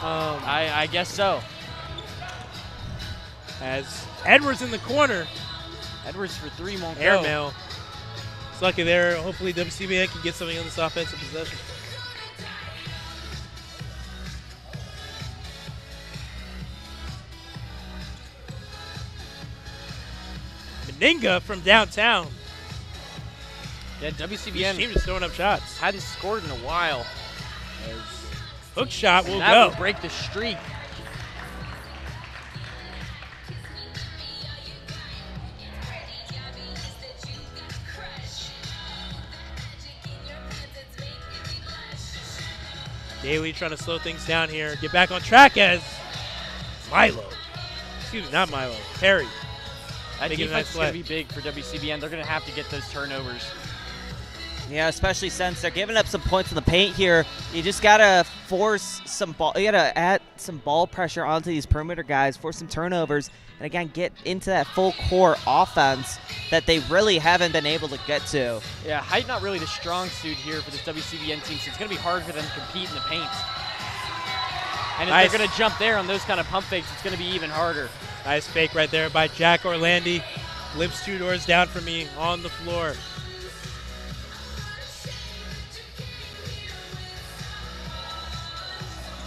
S3: I guess so.
S2: As Edwards in the corner.
S3: Edwards for 3 won't go.
S2: Airmail. It's lucky there. Hopefully WCBN can get something on this offensive possession. Meninga from downtown.
S3: Yeah,
S2: This
S3: WCBN
S2: team is throwing up shots.
S3: hadn't scored in a while.
S2: Hook shot will
S3: That
S2: go.
S3: will break the streak.
S2: Daly trying to slow things down here. Get back on track as Milo. Excuse me, not Milo. Perry.
S3: That
S2: Making a
S3: defense
S2: nice
S3: is going to
S2: play.
S3: be big for WCBN. They're going to have to get those turnovers.
S1: Yeah, especially since they're giving up some points in the paint here. You just gotta force some ball. You gotta add some ball pressure onto these perimeter guys, force some turnovers, and again get into that full court offense that they really haven't been able to get to.
S3: Yeah, height not really the strong suit here for this WCBN team, so it's going to be hard for them to compete in the paint. And if
S2: Nice.
S3: they're going to jump there on those kind of pump fakes, it's going to be even harder.
S2: Nice fake right there by Jack Orlandi. Lips 2 doors down from me on the floor.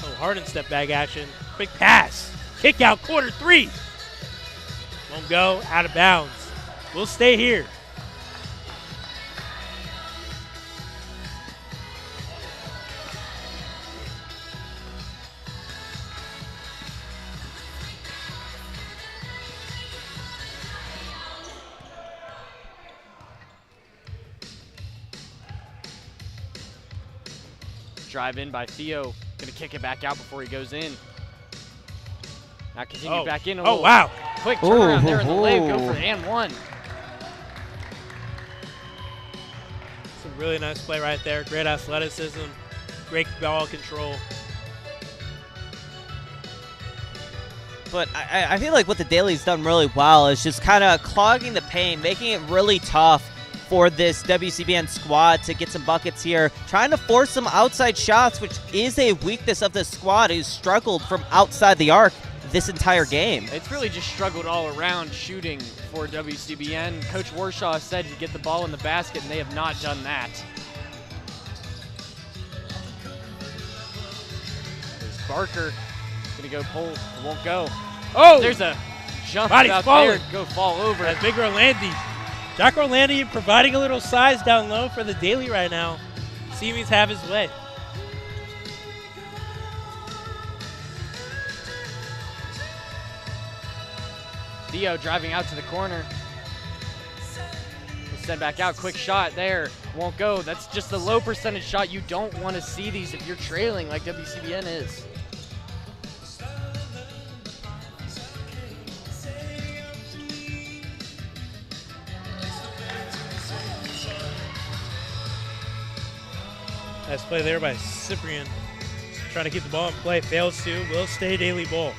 S2: Oh, Harden step back action. Quick pass. Kick out, corner three. Won't go, out of bounds. We'll stay here.
S3: Drive in by Theo. Gonna kick it back out before he goes in. Now continue back in a little.
S2: Oh, wow.
S3: Quick turnaround there in the lane. Go for and one.
S2: It's a really nice play right there. Great athleticism. Great ball control.
S1: But I feel like what the Daily's done really well is just kind of clogging the paint, making it really tough for this WCBN squad to get some buckets here, trying to force some outside shots, which is a weakness of this squad, who's struggled from outside the arc this entire game.
S3: It's really just struggled all around shooting for WCBN. Coach Warshaw said to get the ball in the basket, and they have not done that. There's Barker. Gonna go pull. It won't go.
S2: Oh!
S3: There's a jump
S2: Body's
S3: out
S2: falling.
S3: there. Go fall over.
S2: That's Big Orlandi. Jack Orlandi providing a little size down low for the Daily right now. Seems have his way.
S3: Theo driving out to the corner. We'll send back out. Quick shot there. Won't go. That's just a low percentage shot. You don't want to see these if you're trailing like WCBN is.
S2: Nice play there by Cyprian. Trying to keep the ball in play. Fails to. Will stay Daily ball.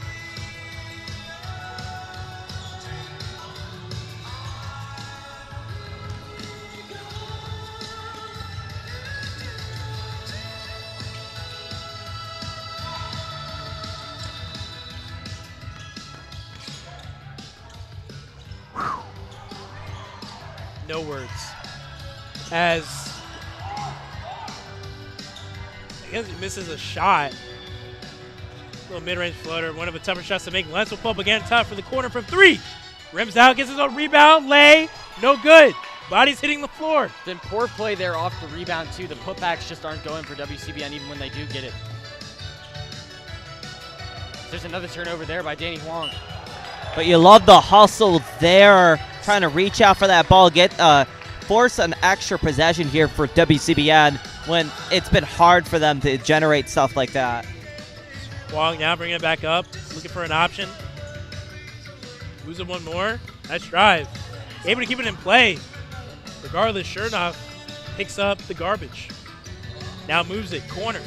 S2: No words. As I guess he misses a shot. Little mid-range floater. One of the tougher shots to make. Lentz will pull up again. Top for the corner from three. Rims out. Gets his own rebound. Lay. No good. Body's hitting the floor.
S3: Then poor play there off the rebound, too. The putbacks just aren't going for WCBN even when they do get it. There's another turnover there by Danny Huang.
S1: But you love the hustle there, trying to reach out for that ball, force an extra possession here for WCBN when it's been hard for them to generate stuff like that.
S2: Huang now bringing it back up, looking for an option. Losing one more. Nice drive. Able to keep it in play. Regardless, sure enough, picks up the garbage. Now moves it, corner.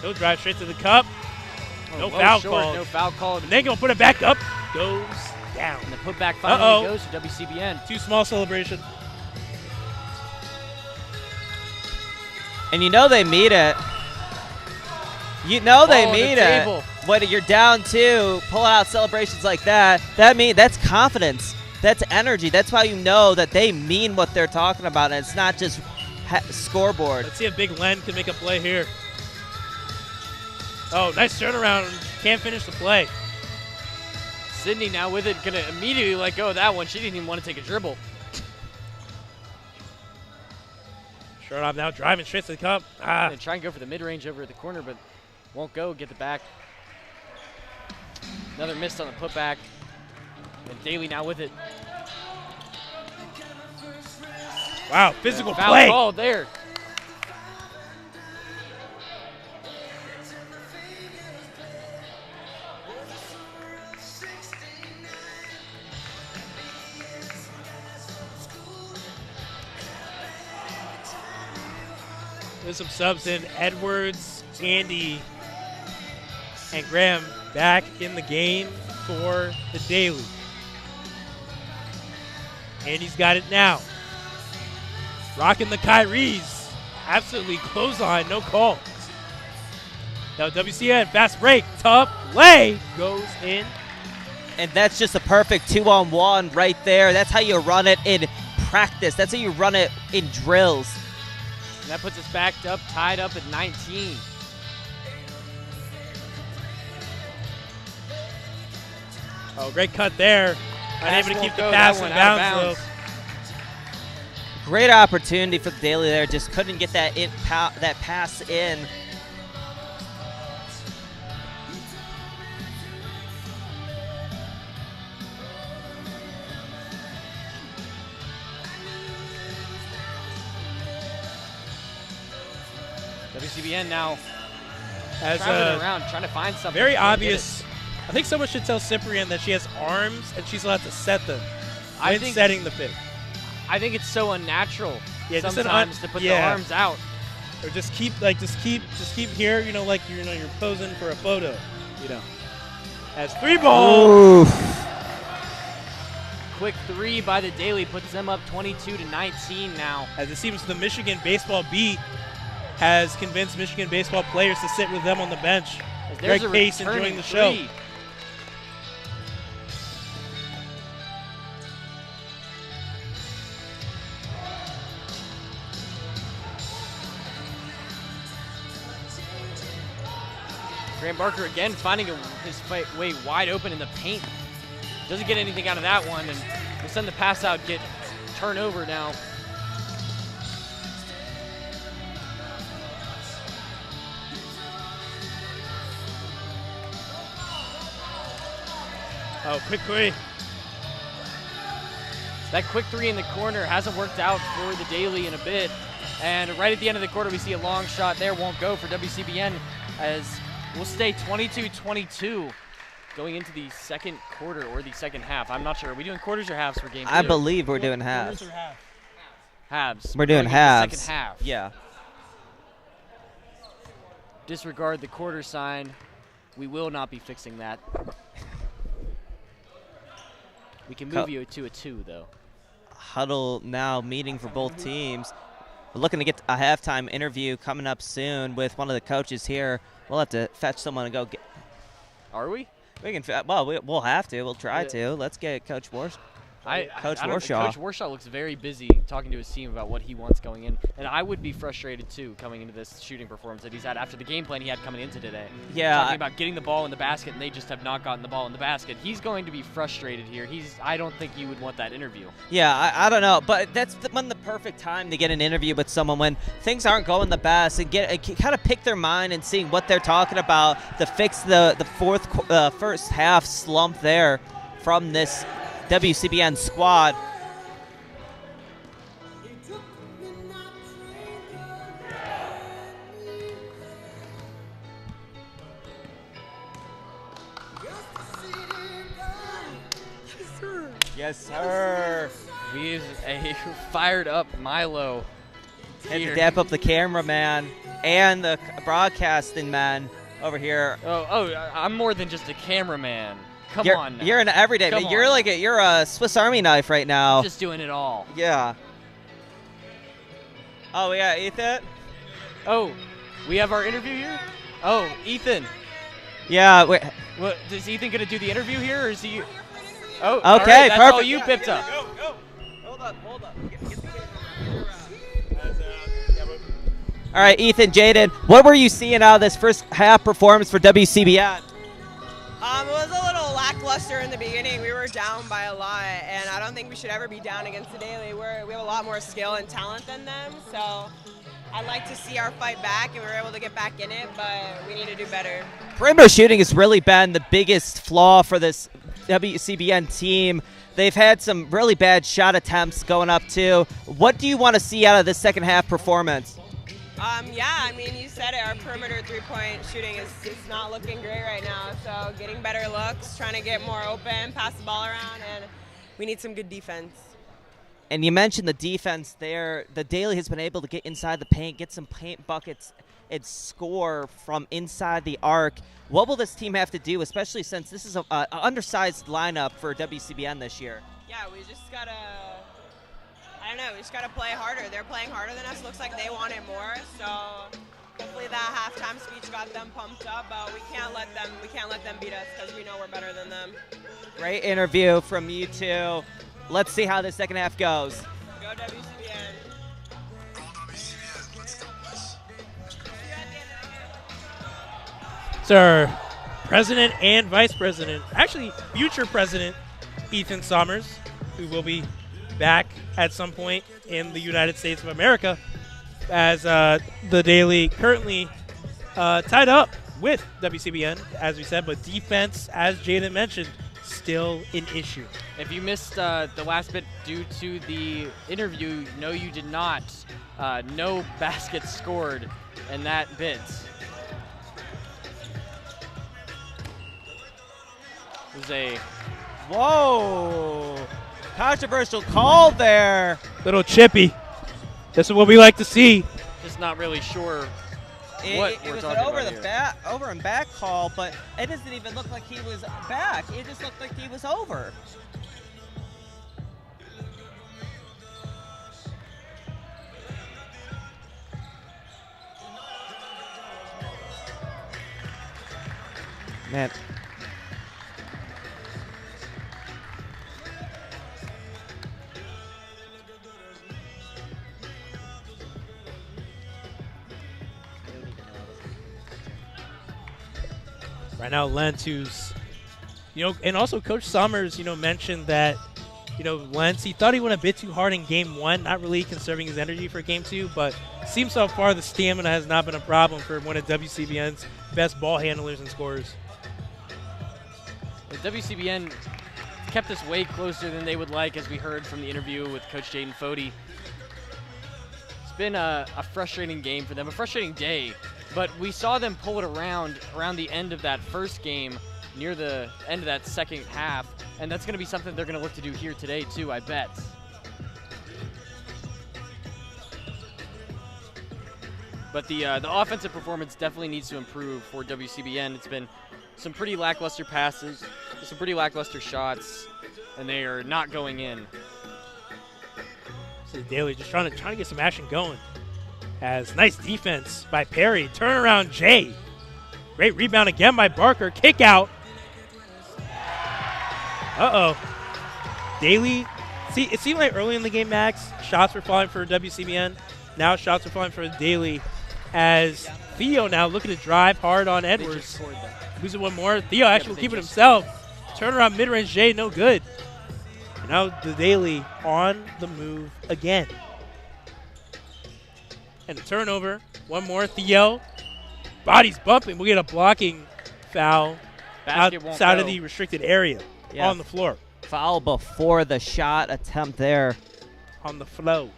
S2: He'll drive straight to the cup. No foul called.
S3: No foul called.
S2: And then gonna put it back up. Goes down.
S3: And the putback finally goes to WCBN.
S2: Too small celebration.
S1: And you know they mean it. You know they mean it. When you're down two, pulling out celebrations like that, that's confidence. That's energy. That's how you know that they mean what they're talking about, and it's not just scoreboard.
S2: Let's see if Big Len can make a play here. Oh, nice turnaround. Can't finish the play.
S3: Sydney now with it, gonna immediately let go of that one. She didn't even want to take a dribble.
S2: Sure enough, now driving straight to the cup.
S3: And try and go for the mid-range over at the corner, but won't go. Get the back. Another miss on the putback. And Daly now with it.
S2: Wow, physical
S3: foul
S2: play.
S3: Called there.
S2: There's some subs in. Edwards, Andy, and Graham back in the game for the Daily. Andy's got it now. Rocking the Kyries. Absolutely clothesline, no call. Now WCN, fast break, tough lay, goes in.
S1: And that's just a perfect 2-on-1 right there. That's how you run it in practice. That's how you run it in drills.
S3: And that puts us back up, tied up at 19.
S2: Oh, great cut there.
S3: Pass
S2: Unable to keep
S3: won't
S2: the
S3: go,
S2: pass
S3: that
S2: in
S3: one out of
S2: bounds,
S3: bounds.
S2: though.
S1: Great opportunity for the Daily there. Just couldn't get that that pass in.
S3: WCBN now
S2: As
S3: traveling around, trying to find something.
S2: very
S3: Can't get
S2: obvious. I think someone should tell Cyprian that she has arms and she's allowed to set them
S3: I
S2: when
S3: think-
S2: setting the pick.
S3: it. I think it's so unnatural
S2: Yeah, just
S3: sometimes to put the arms out.
S2: Or just keep here, you know, like you're posing for a photo, you know. As 3 ball.
S1: Oof.
S3: Quick 3 by the Daily puts them up 22-19 now.
S2: As it seems the Michigan baseball beat has convinced Michigan baseball players to sit with them on the bench.
S3: As there's
S2: Greg
S3: a
S2: Pace
S3: returning
S2: enjoying the show.
S3: 3. Graham Barker again finding his way wide open in the paint. Doesn't get anything out of that one, and we'll send the pass out, get turnover now.
S2: Oh, quick 3.
S3: That quick 3 in the corner hasn't worked out for the Daily in a bit. And right at the end of the quarter, we see a long shot there. Won't go for WCBN, as we'll stay 22-22 going into the second quarter or the second half. I'm not sure. Are we doing quarters or halves for game 2?
S1: I believe we're doing halves.
S2: Quarters or half?
S3: Halves.
S1: We're doing
S3: Going into the
S1: halves.
S3: Second half.
S1: Yeah.
S3: Disregard the quarter sign. We will not be fixing that. We can move you to a 2, though.
S1: Huddle now meeting for both teams. We're looking to get a halftime interview coming up soon with one of the coaches here. We'll have to fetch someone and go get.
S3: Are we?
S1: We can. Well, we'll have to. We'll try to. Let's get Coach Wars. Coach
S3: I don't-
S1: Warshaw.
S3: Coach Warshaw looks very busy talking to his team about what he wants going in. And I would be frustrated, too, coming into this shooting performance that he's had after the game plan he had coming into today.
S1: Yeah,
S3: Talking about getting the ball in the basket, and they just have not gotten the ball in the basket. He's going to be frustrated here. I don't think you would want that interview.
S1: Yeah, I don't know, but that's when the perfect time to get an interview with someone when things aren't going the best and kind of pick their mind and seeing what they're talking about to fix the first half slump there from this WCBN squad. Yes, sir.
S3: We have a fired up Milo.
S1: Had to
S3: here.
S1: dap up the cameraman and the broadcasting man over here.
S3: I'm more than just a cameraman. Come
S1: you're,
S3: on now.
S1: You're an everyday.
S3: Come
S1: You're
S3: on.
S1: you're a Swiss Army knife right now.
S3: Just doing it all.
S1: Yeah. Oh yeah, Ethan.
S3: Oh, we have our interview here? Oh, Ethan.
S1: Yeah. Wait.
S3: What, is Ethan going to do the interview here, or is he? Oh,
S1: Okay,
S3: all right, that's all
S1: perfect.
S3: you, Pipta.
S1: Hold on. All right, Ethan, Jaden, what were you seeing out of this first half performance for WCBN?
S5: It was a little lackluster in the beginning. We were down by a lot, and I don't think we should ever be down against the Daily. We have a lot more skill and talent than them, so I'd like to see our fight back, and we were able to get back in it, but we need to do better.
S1: Perimeter shooting has really been the biggest flaw for this WCBN team. They've had some really bad shot attempts going up too. What do you want to see out of this second half performance?
S5: Yeah, I mean, you said it. Our perimeter three-point shooting is not looking great right now. So getting better looks, trying to get more open, pass the ball around, and we need some good defense.
S1: And you mentioned the defense there. The Daily has been able to get inside the paint, get some paint buckets, and score from inside the arc. What will this team have to do, especially since this is an undersized lineup for WCBN this year?
S5: Yeah, we just got to, I don't know, we just got to play harder. They're playing harder than us. Looks like they want it more. So hopefully that halftime speech got them pumped up, but we can't let them beat us because we know we're better than them.
S1: Great interview from you two. Let's see how the second half goes.
S5: Go WCBN.
S6: Go WCBN. Let's go.
S2: It's our president and vice president, actually future president, Ethan Sommers, who will be back at some point in the United States of America, as the Daily currently tied up with WCBN, as we said, but defense, as Jaden mentioned, still an issue.
S3: If you missed the last bit due to the interview, no, you did not. No baskets scored in that bit. It was a
S1: Whoa! Controversial call there.
S2: Little chippy. This is what we like to see.
S3: just not really sure
S1: It
S3: what
S1: was
S3: we're
S1: an
S3: talking
S1: over
S3: about
S1: the
S3: here.
S1: over and back call, but it doesn't even look like he was back. It just looked like he was over. Man.
S2: Right now, Lentz, who's, and also Coach Sommers, mentioned that, Lentz, he thought he went a bit too hard in game one, not really conserving his energy for game two, but seems so far the stamina has not been a problem for one of WCBN's best ball handlers and scorers.
S3: The WCBN kept us way closer than they would like, as we heard from the interview with Coach Jaden Fody. It's been a frustrating game for them, a frustrating day, but we saw them pull it around the end of that first game, near the end of that second half, and that's going to be something they're going to look to do here today too, I bet. But the offensive performance definitely needs to improve for WCBN. It's been some pretty lackluster passes, some pretty lackluster shots, and they are not going in.
S2: So Daly just trying to get some action going. As nice defense by Perry. Turnaround Jay. Great rebound again by Barker. Kick out. Uh-oh. Daly. See, it seemed like early in the game, Max, shots were falling for WCBN. Now shots are falling for Daly. As Theo now looking to drive hard on
S3: They just
S2: Edwards.
S3: scored that.
S2: Losing one more. Theo actually
S3: but
S2: will
S3: they
S2: keep it
S3: just-
S2: himself. Turnaround mid-range Jay, no good. And now the Daly on the move again. And a turnover. One more. Theo. Body's bumping. We'll get a blocking foul
S3: Basket won't
S2: outside of
S3: go.
S2: the restricted area
S1: Yeah.
S2: on the floor.
S1: Foul before the shot attempt there.
S2: On the flow.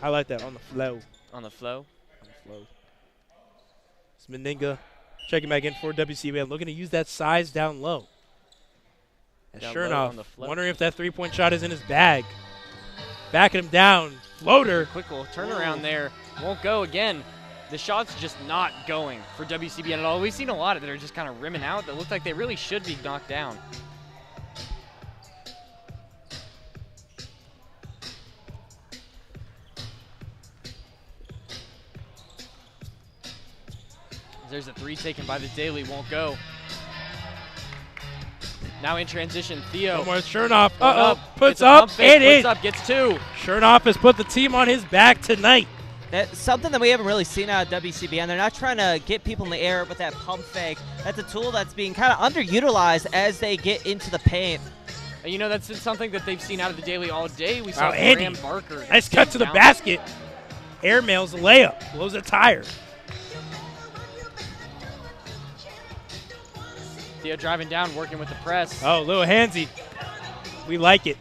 S2: I like that. On the flow.
S3: On the flow.
S2: On the flow. It's Meninga checking back in for WCBN. Looking to use that size down low. And
S3: Down
S2: sure
S3: low on
S2: enough,
S3: the float.
S2: wondering if that three-point shot is in his bag. Backing him down. Floater.
S3: Quick little turnaround there. Won't go again. The shot's just not going for WCBN at all. We've seen a lot of that are just kind of rimming out that look like they really should be knocked down. There's a three taken by the Daily, won't go. Now in transition, Theo.
S2: One more. Chernoff.
S3: going
S2: Uh-oh.
S3: up,
S2: Puts
S3: gets a
S2: up.
S3: pump fake,
S2: And in.
S3: puts up, gets two.
S2: Chernoff has put the team on his back tonight.
S1: That's something that we haven't really seen out of WCBN. They're not trying to get people in the air with that pump fake. That's a tool that's being kind of underutilized as they get into the paint.
S3: And that's been something that they've seen out of the Daily all day. We saw
S2: Wow, Andy.
S3: Graham Barker.
S2: Nice cut to the
S3: down.
S2: basket. Airmails the layup. Blows a tire.
S3: Theo driving down, working with the press.
S2: Oh, little handsy. We like it.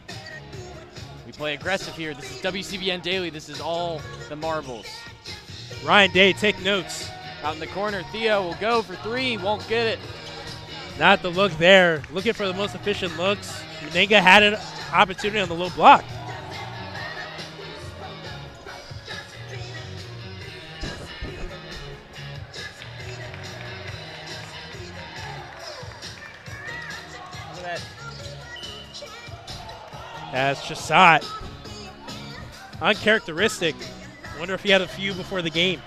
S3: We play aggressive here. This is WCBN Daily. This is all the marbles.
S2: Ryan Day, take notes.
S3: Out in the corner, Theo will go for three. Won't get it.
S2: Not the look there. Looking for the most efficient looks. Meninga had an opportunity on the low block.
S1: Look at that.
S2: That's Chassat. Uncharacteristic. Wonder if he had a few before the game.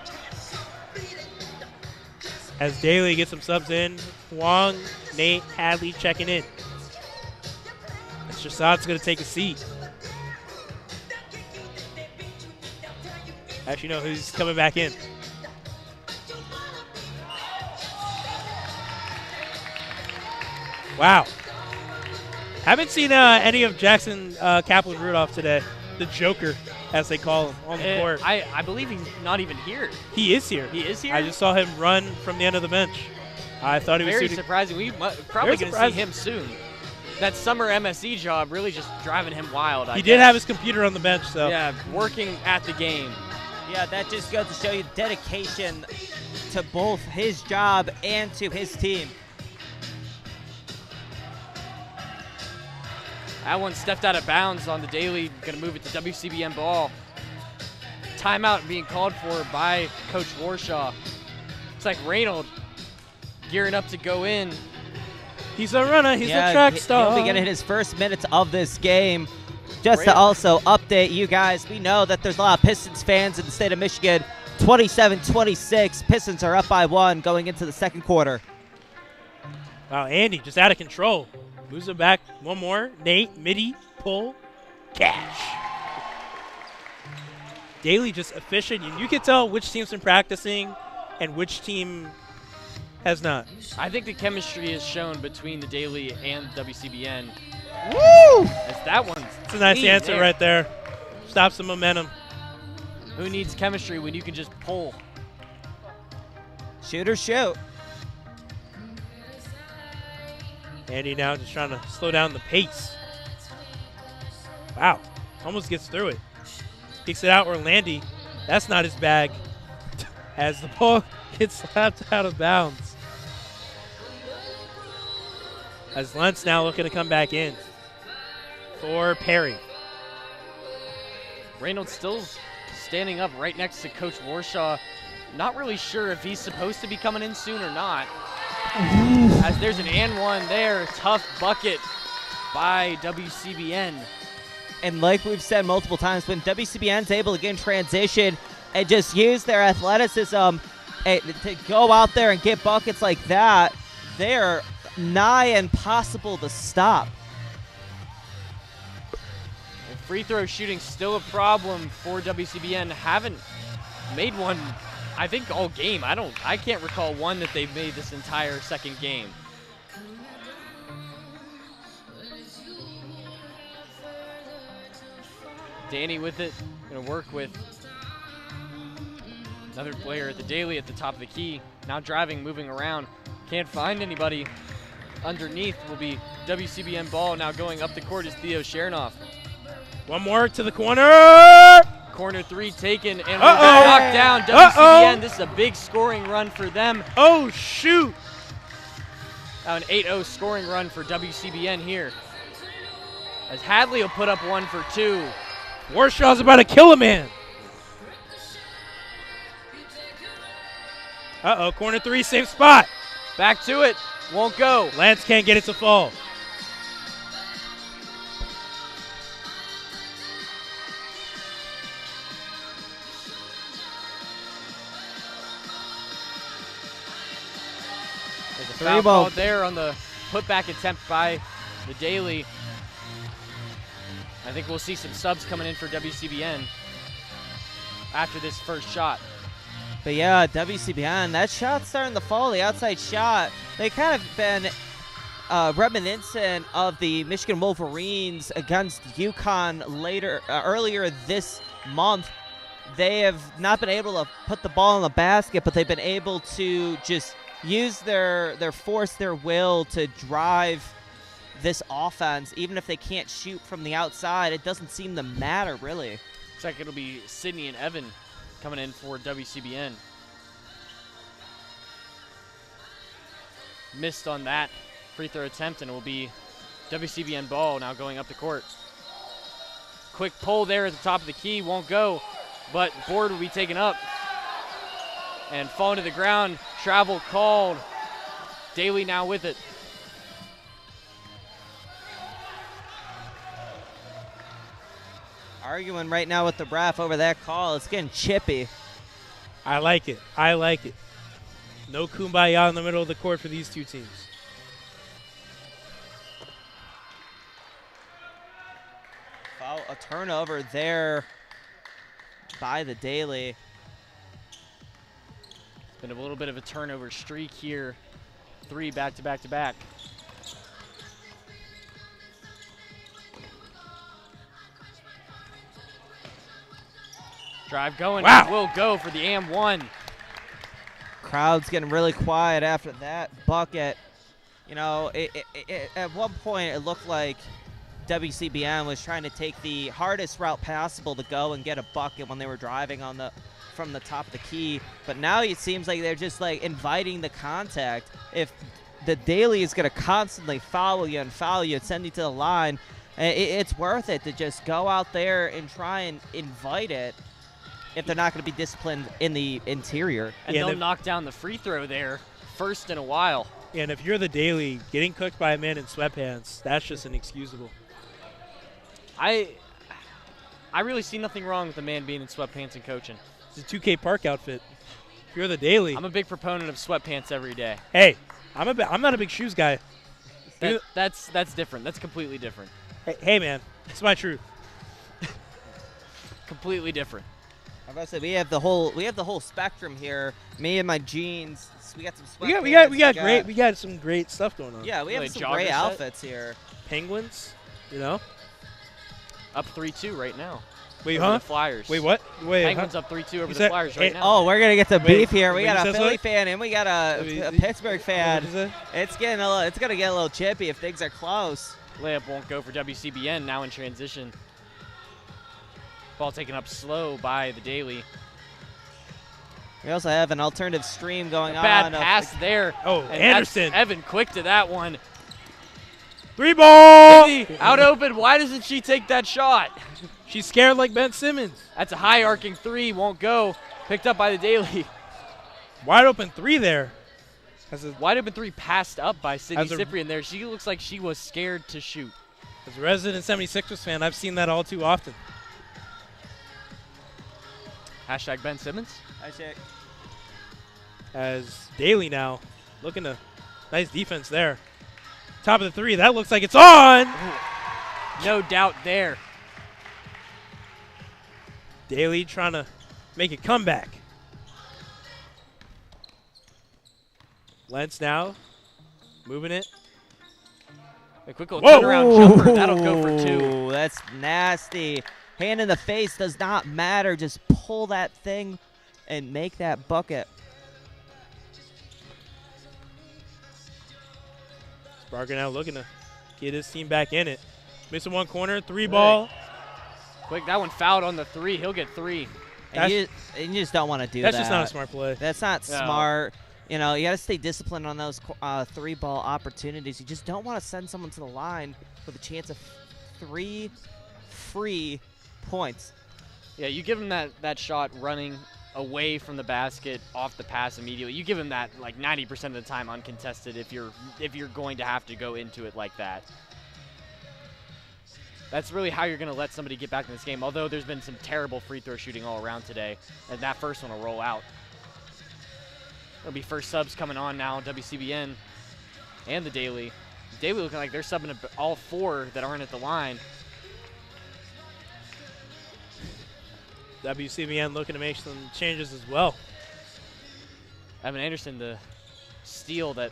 S2: As Daly gets some subs in. Wong, Nate, Hadley checking in. As Chassat's going to take a seat. Actually, no, who's coming back in? Wow. Haven't seen any of Jackson Kaplan-Rudolph today. The Joker, as they call him, on the court.
S3: I believe he's not even here.
S2: He is here.
S3: He is here?
S2: I just saw him run from the end of the bench. I thought he was
S3: very
S2: shooting.
S3: surprising. We probably going to see him soon. That summer MSE job really just driving him wild.
S2: He did have his computer on the bench, so.
S3: Yeah, working at the game.
S1: Yeah, that just goes to show you dedication to both his job and to his team.
S3: That one stepped out of bounds on the daily. Going to move it to WCBN ball. Timeout being called for by Coach Warshaw. It's like Reynolds gearing up to go in.
S2: He's a runner. He's a track star.
S1: He'll be getting his first minutes of this game. Just to also update you guys, we know that there's a lot of Pistons fans in the state of Michigan. 27-26. Pistons are up by 1 going into the second quarter.
S2: Wow, Andy just out of control. Moves it back. One more. Nate, midi, pull, cash. Daly just efficient. You can tell which team's been practicing and which team has not.
S3: I think the chemistry is shown between the Daily and WCBN.
S1: Woo!
S3: As that one's
S2: It's a nice answer
S3: there.
S2: right there. Stops the momentum.
S3: Who needs chemistry when you can just pull?
S1: Shoot or shoot.
S2: Andy now just trying to slow down the pace. Wow. Almost gets through it. Kicks it out Orlandi. That's not his bag. As the ball gets slapped out of bounds. As Lentz now looking to come back in for Perry.
S3: Reynolds still standing up right next to Coach Warshaw. Not really sure if he's supposed to be coming in soon or not. As there's an and one there. Tough bucket by WCBN.
S1: And like we've said multiple times, when WCBN's able to get in transition and just use their athleticism to go out there and get buckets like that, they're nigh impossible to stop.
S3: And free throw shooting still a problem for WCBN. Haven't made one, I think, all game. I can't recall one that they've made this entire second game. Danny with it, gonna work with another player at the Daily at the top of the key. Now driving, moving around. Can't find anybody. Underneath will be WCBN ball. Now going up the court is Theo Chernoff.
S2: One more to the corner.
S3: Corner three taken, and we're gonna knock down WCBN. This is a big scoring run for them.
S2: Oh, shoot.
S3: An 8-0 scoring run for WCBN here. As Hadley will put up 1 for 2.
S2: Warshaw's about to kill a man. Corner three, same spot.
S3: Back to it, won't go.
S2: Lance can't get it to fall.
S3: There's a foul called there on the putback attempt by the Daily. I think we'll see some subs coming in for WCBN after this first shot.
S1: But yeah, WCBN, that shot's starting to fall, the outside shot. They kind of been reminiscent of the Michigan Wolverines against UConn earlier this month. They have not been able to put the ball in the basket, but they've been able to just use their force, their will to drive this offense. Even if they can't shoot from the outside, it doesn't seem to matter, really.
S3: Looks like it'll be Sydney and Evan coming in for WCBN. Missed on that free throw attempt, and it will be WCBN ball now going up the court. Quick pull there at the top of the key, won't go, but board will be taken up and falling to the ground. Travel called. Daly now with it.
S1: Arguing right now with the ref over that call. It's getting chippy.
S2: I like it. I like it. No kumbaya in the middle of the court for these two teams.
S1: A turnover there by the Daily.
S3: It's been a little bit of a turnover streak here. 3 back to back to back. Drive going.
S2: Wow.
S3: Will go for the AM1.
S1: Crowd's getting really quiet after that bucket. You know, at one point it looked like WCBN was trying to take the hardest route possible to go and get a bucket when they were driving from the top of the key. But now it seems like they're just like inviting the contact. If the Daily is going to constantly foul you and send you to the line, it's worth it to just go out there and try and invite it if they're not going to be disciplined in the interior.
S3: And they'll knock down the free throw there first in a while.
S2: And if you're the Daily, getting cooked by a man in sweatpants, that's just inexcusable.
S3: I really see nothing wrong with the man being in sweatpants and coaching.
S2: It's a 2K Park outfit. If you're the Daily.
S3: I'm a big proponent of sweatpants every day.
S2: Hey, I'm not a big shoes guy.
S3: That's different. That's completely different.
S2: Hey, man, it's my truth.
S3: Completely different.
S1: I was about to say we have the whole spectrum here. Me and my jeans. We got some sweatpants.
S2: We got some great stuff going on.
S1: Yeah, we have
S3: Like
S1: some great
S3: jogger set?
S1: outfits here.
S2: Penguins, you know.
S3: Up 3-2 right now.
S2: Wait,
S3: over
S2: huh?
S3: The Flyers.
S2: Wait, what? Wait,
S3: Penguins up 3-2 over
S2: You
S3: the
S2: said-
S3: Flyers
S2: hey,
S3: right now.
S1: Oh, we're gonna get some beef here. We
S2: wait,
S1: got
S2: you
S1: a
S2: said
S1: Philly
S2: what?
S1: fan and we got a Pittsburgh fan.
S2: What is it?
S1: It's gonna get a little chippy if things are close.
S3: Layup won't go for WCBN now in transition. Ball taken up slow by the Daily.
S1: We also have an alternative stream going on.
S3: Bad pass there.
S2: Oh,
S3: And
S2: Anderson.
S3: that's Evan quick to that one.
S2: 3 ball.
S3: Izzy, out open. Why doesn't she take that shot?
S2: She's scared like Ben Simmons.
S3: That's a high arcing three. Won't go. Picked up by the Daily.
S2: Wide open 3 there.
S3: Wide open three passed up by Sydney
S2: As a-
S3: Cyprian there. She looks like she was scared to shoot.
S2: As a resident 76ers fan, I've seen that all too often.
S3: Hashtag Ben Simmons.
S2: As Daly now looking to nice defense there. Top of the 3. That looks like it's on.
S3: No doubt there.
S2: Daly trying to make a comeback. Lentz now moving it.
S3: A quick little turnaround jumper. That'll go for 2.
S1: Ooh, that's nasty. Hand in the face does not matter. Just pull that thing and make that bucket.
S2: Sparker now looking to get his team back in it. Missing one corner, 3 ball.
S3: Quick, that one fouled on the 3. He'll get 3.
S1: And you just don't want to do that.
S2: That's just not a smart play.
S1: That's not
S3: No.
S1: smart. You know, you got to stay disciplined on those 3-ball opportunities. You just don't want to send someone to the line with a chance of 3 free points.
S3: Yeah, you give him that shot running away from the basket, off the pass immediately. You give him that like 90% of the time uncontested if you're going to have to go into it like that. That's really how you're going to let somebody get back in this game, although there's been some terrible free throw shooting all around today, and that first one will roll out. It'll be first subs coming on now, WCBN and the Daily. Daily looking like they're subbing all 4 that aren't at the line.
S2: WCBN looking to make some changes as well.
S3: Evan Anderson, the steal that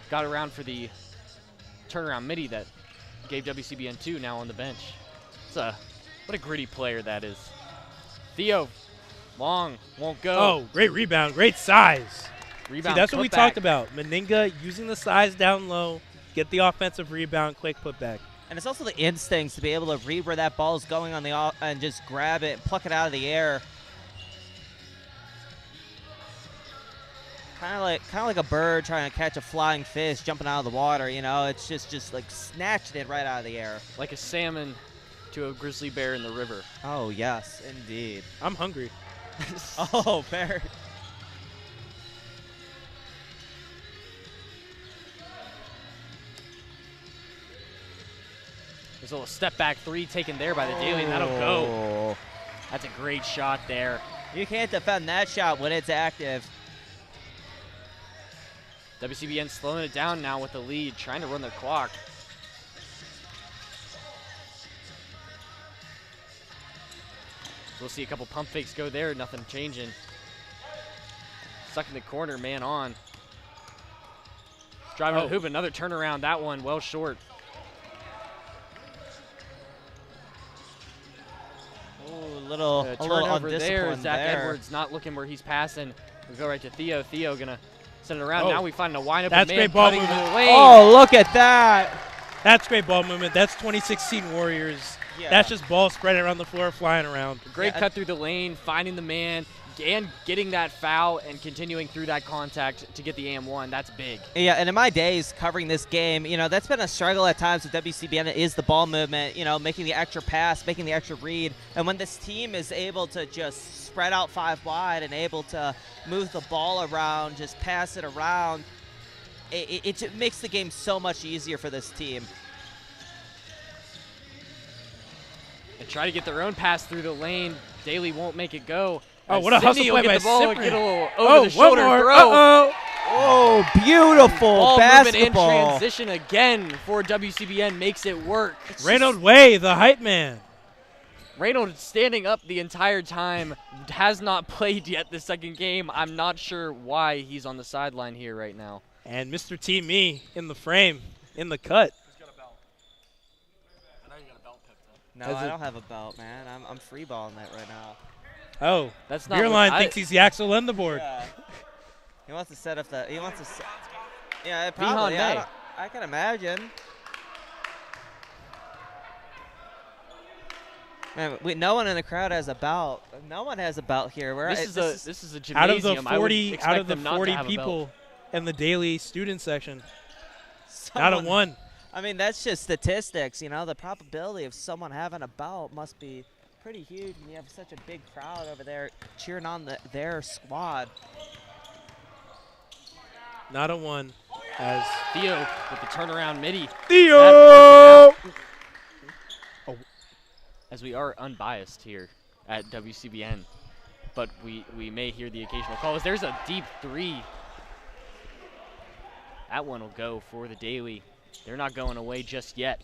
S3: got around for the turnaround midi that gave WCBN 2 now on the bench. What a gritty player that is. Theo, long, won't go.
S2: Oh, great rebound, great size.
S3: Rebound,
S2: See, that's what we
S3: putback.
S2: talked about. Meninga using the size down low, get the offensive rebound, quick putback.
S1: And it's also the instincts to be able to read where that ball is going on the and just grab it, pluck it out of the air. Kind of like a bird trying to catch a flying fish jumping out of the water. You know, it's just like snatching it right out of the air.
S3: Like a salmon to a grizzly bear in the river.
S1: Oh yes, indeed.
S2: I'm hungry.
S1: Oh, bear.
S3: There's a little step back 3 taken there by the Daily, and that'll go.
S1: Oh.
S3: That's a great shot there.
S1: You can't defend that shot when it's active.
S3: WCBN slowing it down now with the lead, trying to run their clock. We'll see a couple pump fakes go there, nothing changing. Stuck in the corner, man on. Driving to the hoop, another turnaround, that one well short.
S1: Ooh, little
S3: turnover there.
S1: undisciplined
S3: Zach
S1: there.
S3: Edwards not looking where he's passing. We go right to Theo. Theo gonna send it around.
S2: Oh.
S3: Now we find a windup.
S2: That's
S3: man
S2: great ball
S3: cutting
S2: movement.
S3: through the lane.
S1: Oh, look at that.
S2: That's great ball movement. That's 2016 Warriors.
S1: Yeah.
S2: That's just ball spreading around the floor, flying around.
S3: Great
S1: Yeah,
S3: cut through the lane, finding the man, and getting that foul and continuing through that contact to get the AM1. That's big.
S1: Yeah, and in my days covering this game, that's been a struggle at times with WCBN is the ball movement, making the extra pass, making the extra read. And when this team is able to just spread out 5 wide and able to move the ball around, just pass it around, it makes the game so much easier for this team.
S3: And try to get their own pass through the lane. Daly won't make it go.
S2: Oh,
S3: And
S2: what a hustle
S3: Sydney will
S2: play
S3: get
S2: by
S3: the ball and
S2: Cyprian.
S3: get a little
S2: Oh,
S3: over-the-shoulder
S2: one more.
S3: throw.
S2: Uh-oh.
S1: Oh, beautiful
S3: Ball movement in
S1: basketball.
S3: transition again for WCBN makes it work.
S2: Reynold Way, the hype man.
S3: Reynold standing up the entire time, has not played yet the second game. I'm not sure why he's on the sideline here right now.
S2: And Mr. T. Me in the frame, in the cut.
S1: No,
S2: As
S1: I
S2: a-
S1: don't have a belt, man. I'm free balling that right now.
S2: Oh,
S3: That's not what
S2: Beerline
S3: I-
S2: thinks he's the Axel Lendeborg.
S1: Yeah. He wants to set up the. He wants to. Yeah,
S3: Vihaan
S1: probably.
S3: may.
S1: I can imagine. Man, no one in the crowd has a belt. No one has a belt here.
S3: This is a
S2: Out of
S3: gymnasium.
S2: the
S3: I would
S2: 40,
S3: expect
S2: out of the
S3: them not to
S2: 40
S3: have a belt.
S2: people in the daily student section, not a one.
S1: I mean, that's just statistics. The probability of someone having a belt must be pretty huge when you have such a big crowd over there cheering on their squad.
S2: Not a one. As
S3: Theo with the turnaround midi.
S2: Theo.
S3: As we are unbiased here at WCBN, but we may hear the occasional calls. There's a deep 3. That one will go for the Daily. They're not going away just yet.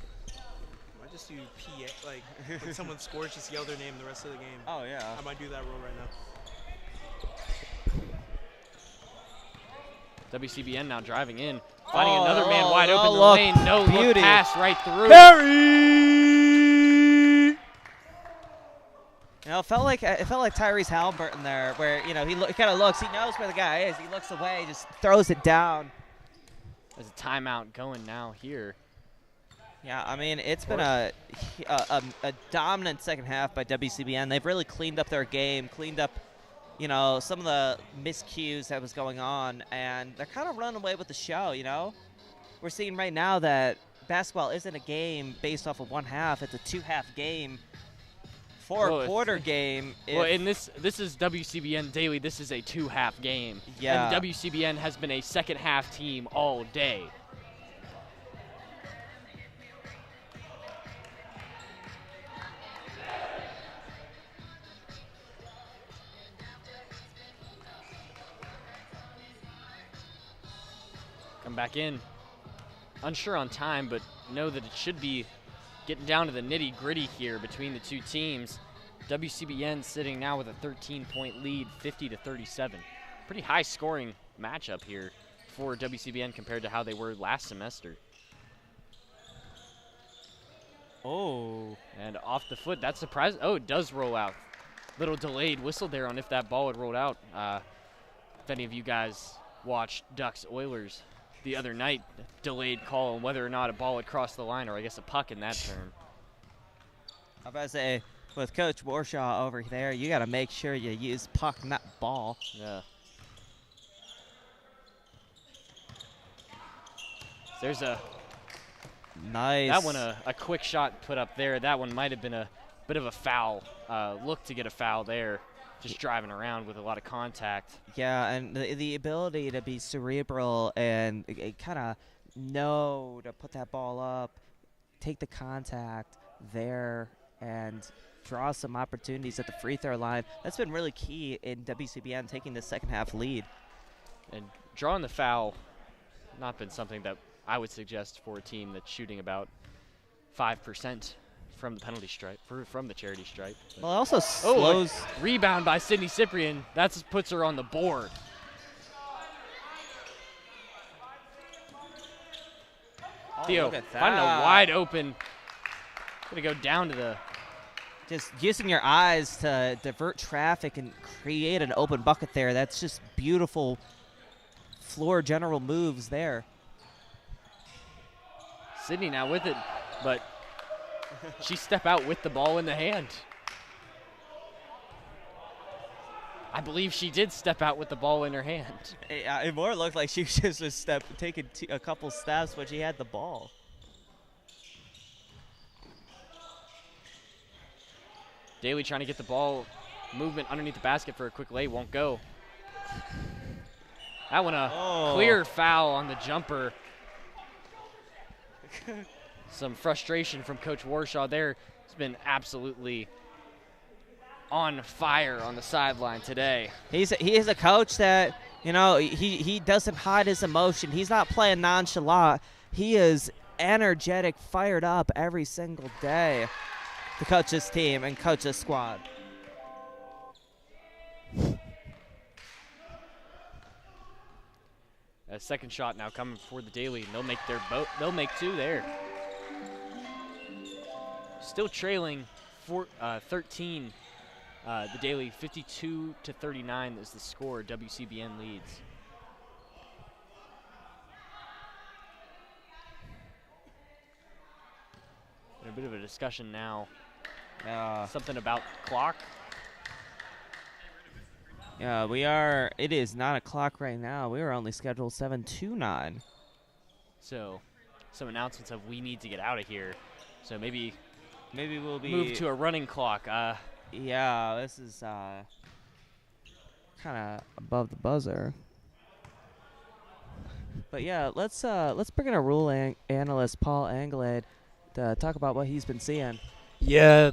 S6: I just do PA, like when someone scores, just yell their name the rest of the game.
S1: Oh yeah.
S6: I might do that rule right now.
S3: WCBN now driving in, finding another man
S1: oh,
S3: wide
S1: no
S3: open in the
S1: look,
S3: lane. No look
S1: beauty.
S3: pass right through.
S2: Perry.
S1: It felt like Tyrese Halliburton there, where he kind of looks. He knows where the guy is. He looks away, just throws it down.
S3: There's a timeout going now here.
S1: Yeah, I mean, it's been a dominant second half by WCBN. They've really cleaned up their game, cleaned up, some of the miscues that was going on, and they're kind of running away with the show, We're seeing right now that basketball isn't a game based off of one half. It's a 2-half game, four-quarter game.
S3: Well, and this is WCBN Daily. This is a 2-half game.
S1: Yeah.
S3: And WCBN has been a second-half team all day. Come back in. Unsure on time, but know that it should be getting down to the nitty-gritty here between the two teams. WCBN sitting now with a 13-point lead, 50-37. Pretty high-scoring matchup here for WCBN compared to how they were last semester.
S1: Oh.
S3: And off the foot, that's surprising. Oh, it does roll out. Little delayed whistle there on if that ball had rolled out. If any of you guys watched Ducks Oilers the other night, delayed call on whether or not a ball had crossed the line, or I guess a puck in that term.
S1: I was about to say, with Coach Warshaw over there, you got to make sure you use puck, not ball.
S3: Yeah. There's a
S1: Nice.
S3: that one a quick shot put up there. That one might have been a bit of a foul. Look to get a foul there. Just driving around with a lot of contact.
S1: Yeah, and the ability to be cerebral and kind of know to put that ball up, take the contact there, and draw some opportunities at the free throw line. That's been really key in WCBN taking the second half lead.
S3: And drawing the foul, not been something that I would suggest for a team that's shooting about 5% from the penalty stripe, from the charity stripe.
S1: Well, it also slows.
S3: Rebound by Sydney Cyprian. That puts her on the board.
S1: Oh,
S3: Theo
S1: look at
S3: finding a
S1: that.
S3: wide open. Gonna go down to the
S1: Just using your eyes to divert traffic and create an open bucket there. That's just beautiful floor general moves there.
S3: Sydney now with it, but she step out with the ball in the hand. I believe she did step out with the ball in her hand.
S1: It more looked like she just was taking a couple steps when she had the ball.
S3: Daly trying to get the ball movement underneath the basket for a quick lay, won't go. That one clear foul on the jumper. Some frustration from Coach Warshaw there. He's been absolutely on fire on the sideline today.
S1: He is a coach that, you know, he doesn't hide his emotion. He's not playing nonchalant. He is energetic, fired up every single day to coach this team and coach this squad.
S3: A second shot now coming for the Daily. They'll make they'll make two there. Still trailing 13. The Daily 52-39 is the score. WCBN leads. And a bit of a discussion now. Something about clock.
S1: Yeah, it is 9 o'clock right now. We are only scheduled 7 to 9.
S3: So some announcements of we need to get out of here. So maybe
S1: we'll be
S3: move to a running clock.
S1: Yeah, this is kind of above the buzzer. But yeah, let's bring in a rule analyst, Paul Anglade, to talk about what he's been seeing.
S2: Yeah,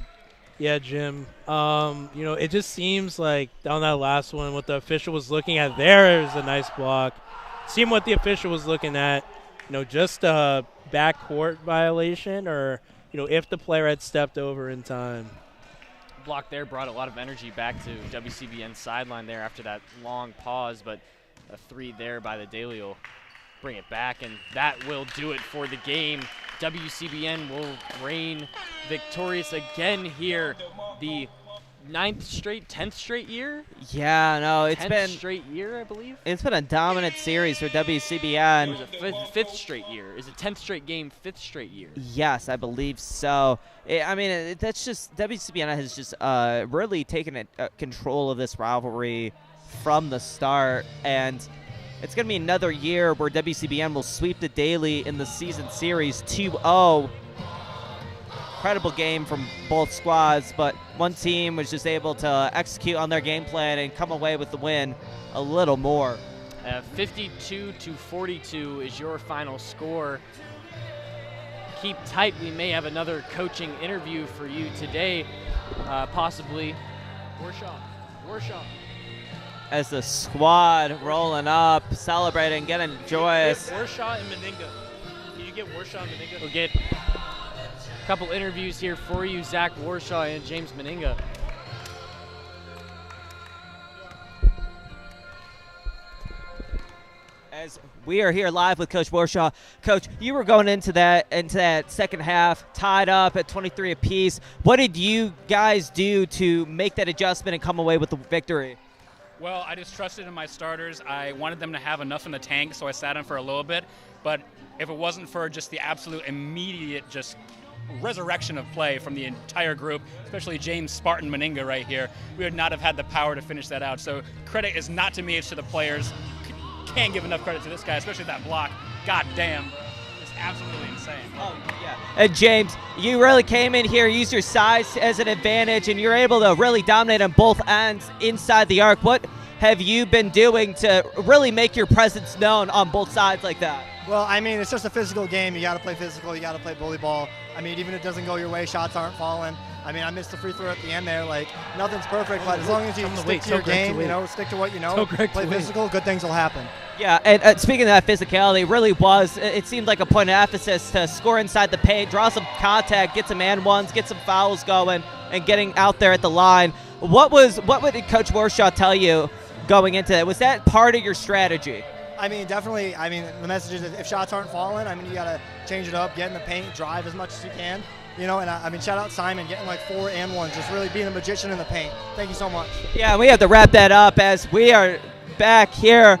S2: Jim. You know, it just seems like on that last one, what the official was looking at there is a nice block. Seeing what the official was looking at, you know, just a backcourt violation, or you know, if the player had stepped over in time.
S3: Block there brought a lot of energy back to WCBN's sideline there after that long pause, but a three there by the Daily will bring it back, and that will do it for the game. WCBN will reign victorious again here. The 10th straight year?
S1: Yeah, no, it's
S3: 10th
S1: been
S3: straight year, I believe.
S1: It's been a dominant series for WCBN.
S3: It was a fifth straight year. Is it 10th straight game, 5th straight year?
S1: Yes, I believe so. That's just WCBN has just really taken control of this rivalry from the start, and it's going to be another year where WCBN will sweep the Daily in the season series 2-0. Incredible game from both squads, but one team was just able to execute on their game plan and come away with the win a little more.
S3: 52-42 is your final score. Keep tight. We may have another coaching interview for you today, possibly. Warshaw.
S2: As the squad rolling up, celebrating, getting joyous.
S6: Get Warshaw and Meninga. Can you get Warshaw and Meninga?
S3: We'll get a couple interviews here for you, Zach Warshaw and James Meninga.
S1: As we are here live with Coach Warshaw. Coach, you were going into that second half, tied up at 23 apiece. What did you guys do to make that adjustment and come away with the victory?
S7: Well, I just trusted in my starters. I wanted them to have enough in the tank, so I sat them for a little bit. But if it wasn't for just the absolute immediate just resurrection of play from the entire group, especially James Spartan Meninga right here, we would not have had the power to finish that out. So credit is not to me, it's to the players. Can't give enough credit to this guy, especially that block. God damn. It's absolutely insane.
S1: Oh, yeah. And James, you really came in here, used your size as an advantage, and you're able to really dominate on both ends inside the arc. What have you been doing to really make your presence known on both sides like that?
S8: Well, I mean, it's just a physical game. You got to play physical. You got to play bully ball. I mean, even if it doesn't go your way, shots aren't falling. I mean, I missed the free throw at the end there. Like, nothing's perfect, but as long as you stick to your game, you know, stick to what you know, play physical, good things will happen.
S1: Yeah, and speaking of that physicality, it really was. It seemed like a point of emphasis to score inside the paint, draw some contact, get some and ones, get some fouls going, and getting out there at the line. What would Coach Warshaw tell you going into that? Was that part of your strategy?
S8: I mean, definitely. I mean, the message is if shots aren't falling, I mean, you got to change it up, get in the paint, drive as much as you can. You know, and I mean, shout out Simon getting like 4 and 1, just really being a magician in the paint. Thank you so much.
S1: Yeah, we have to wrap that up as we are back here.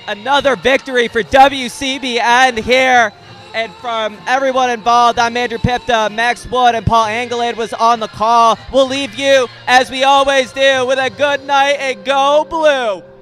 S1: Another victory for WCBN here. And from everyone involved, I'm Andrew Pipta, Max Wood, and Paul Anglade was on the call. We'll leave you, as we always do, with a good night and go blue.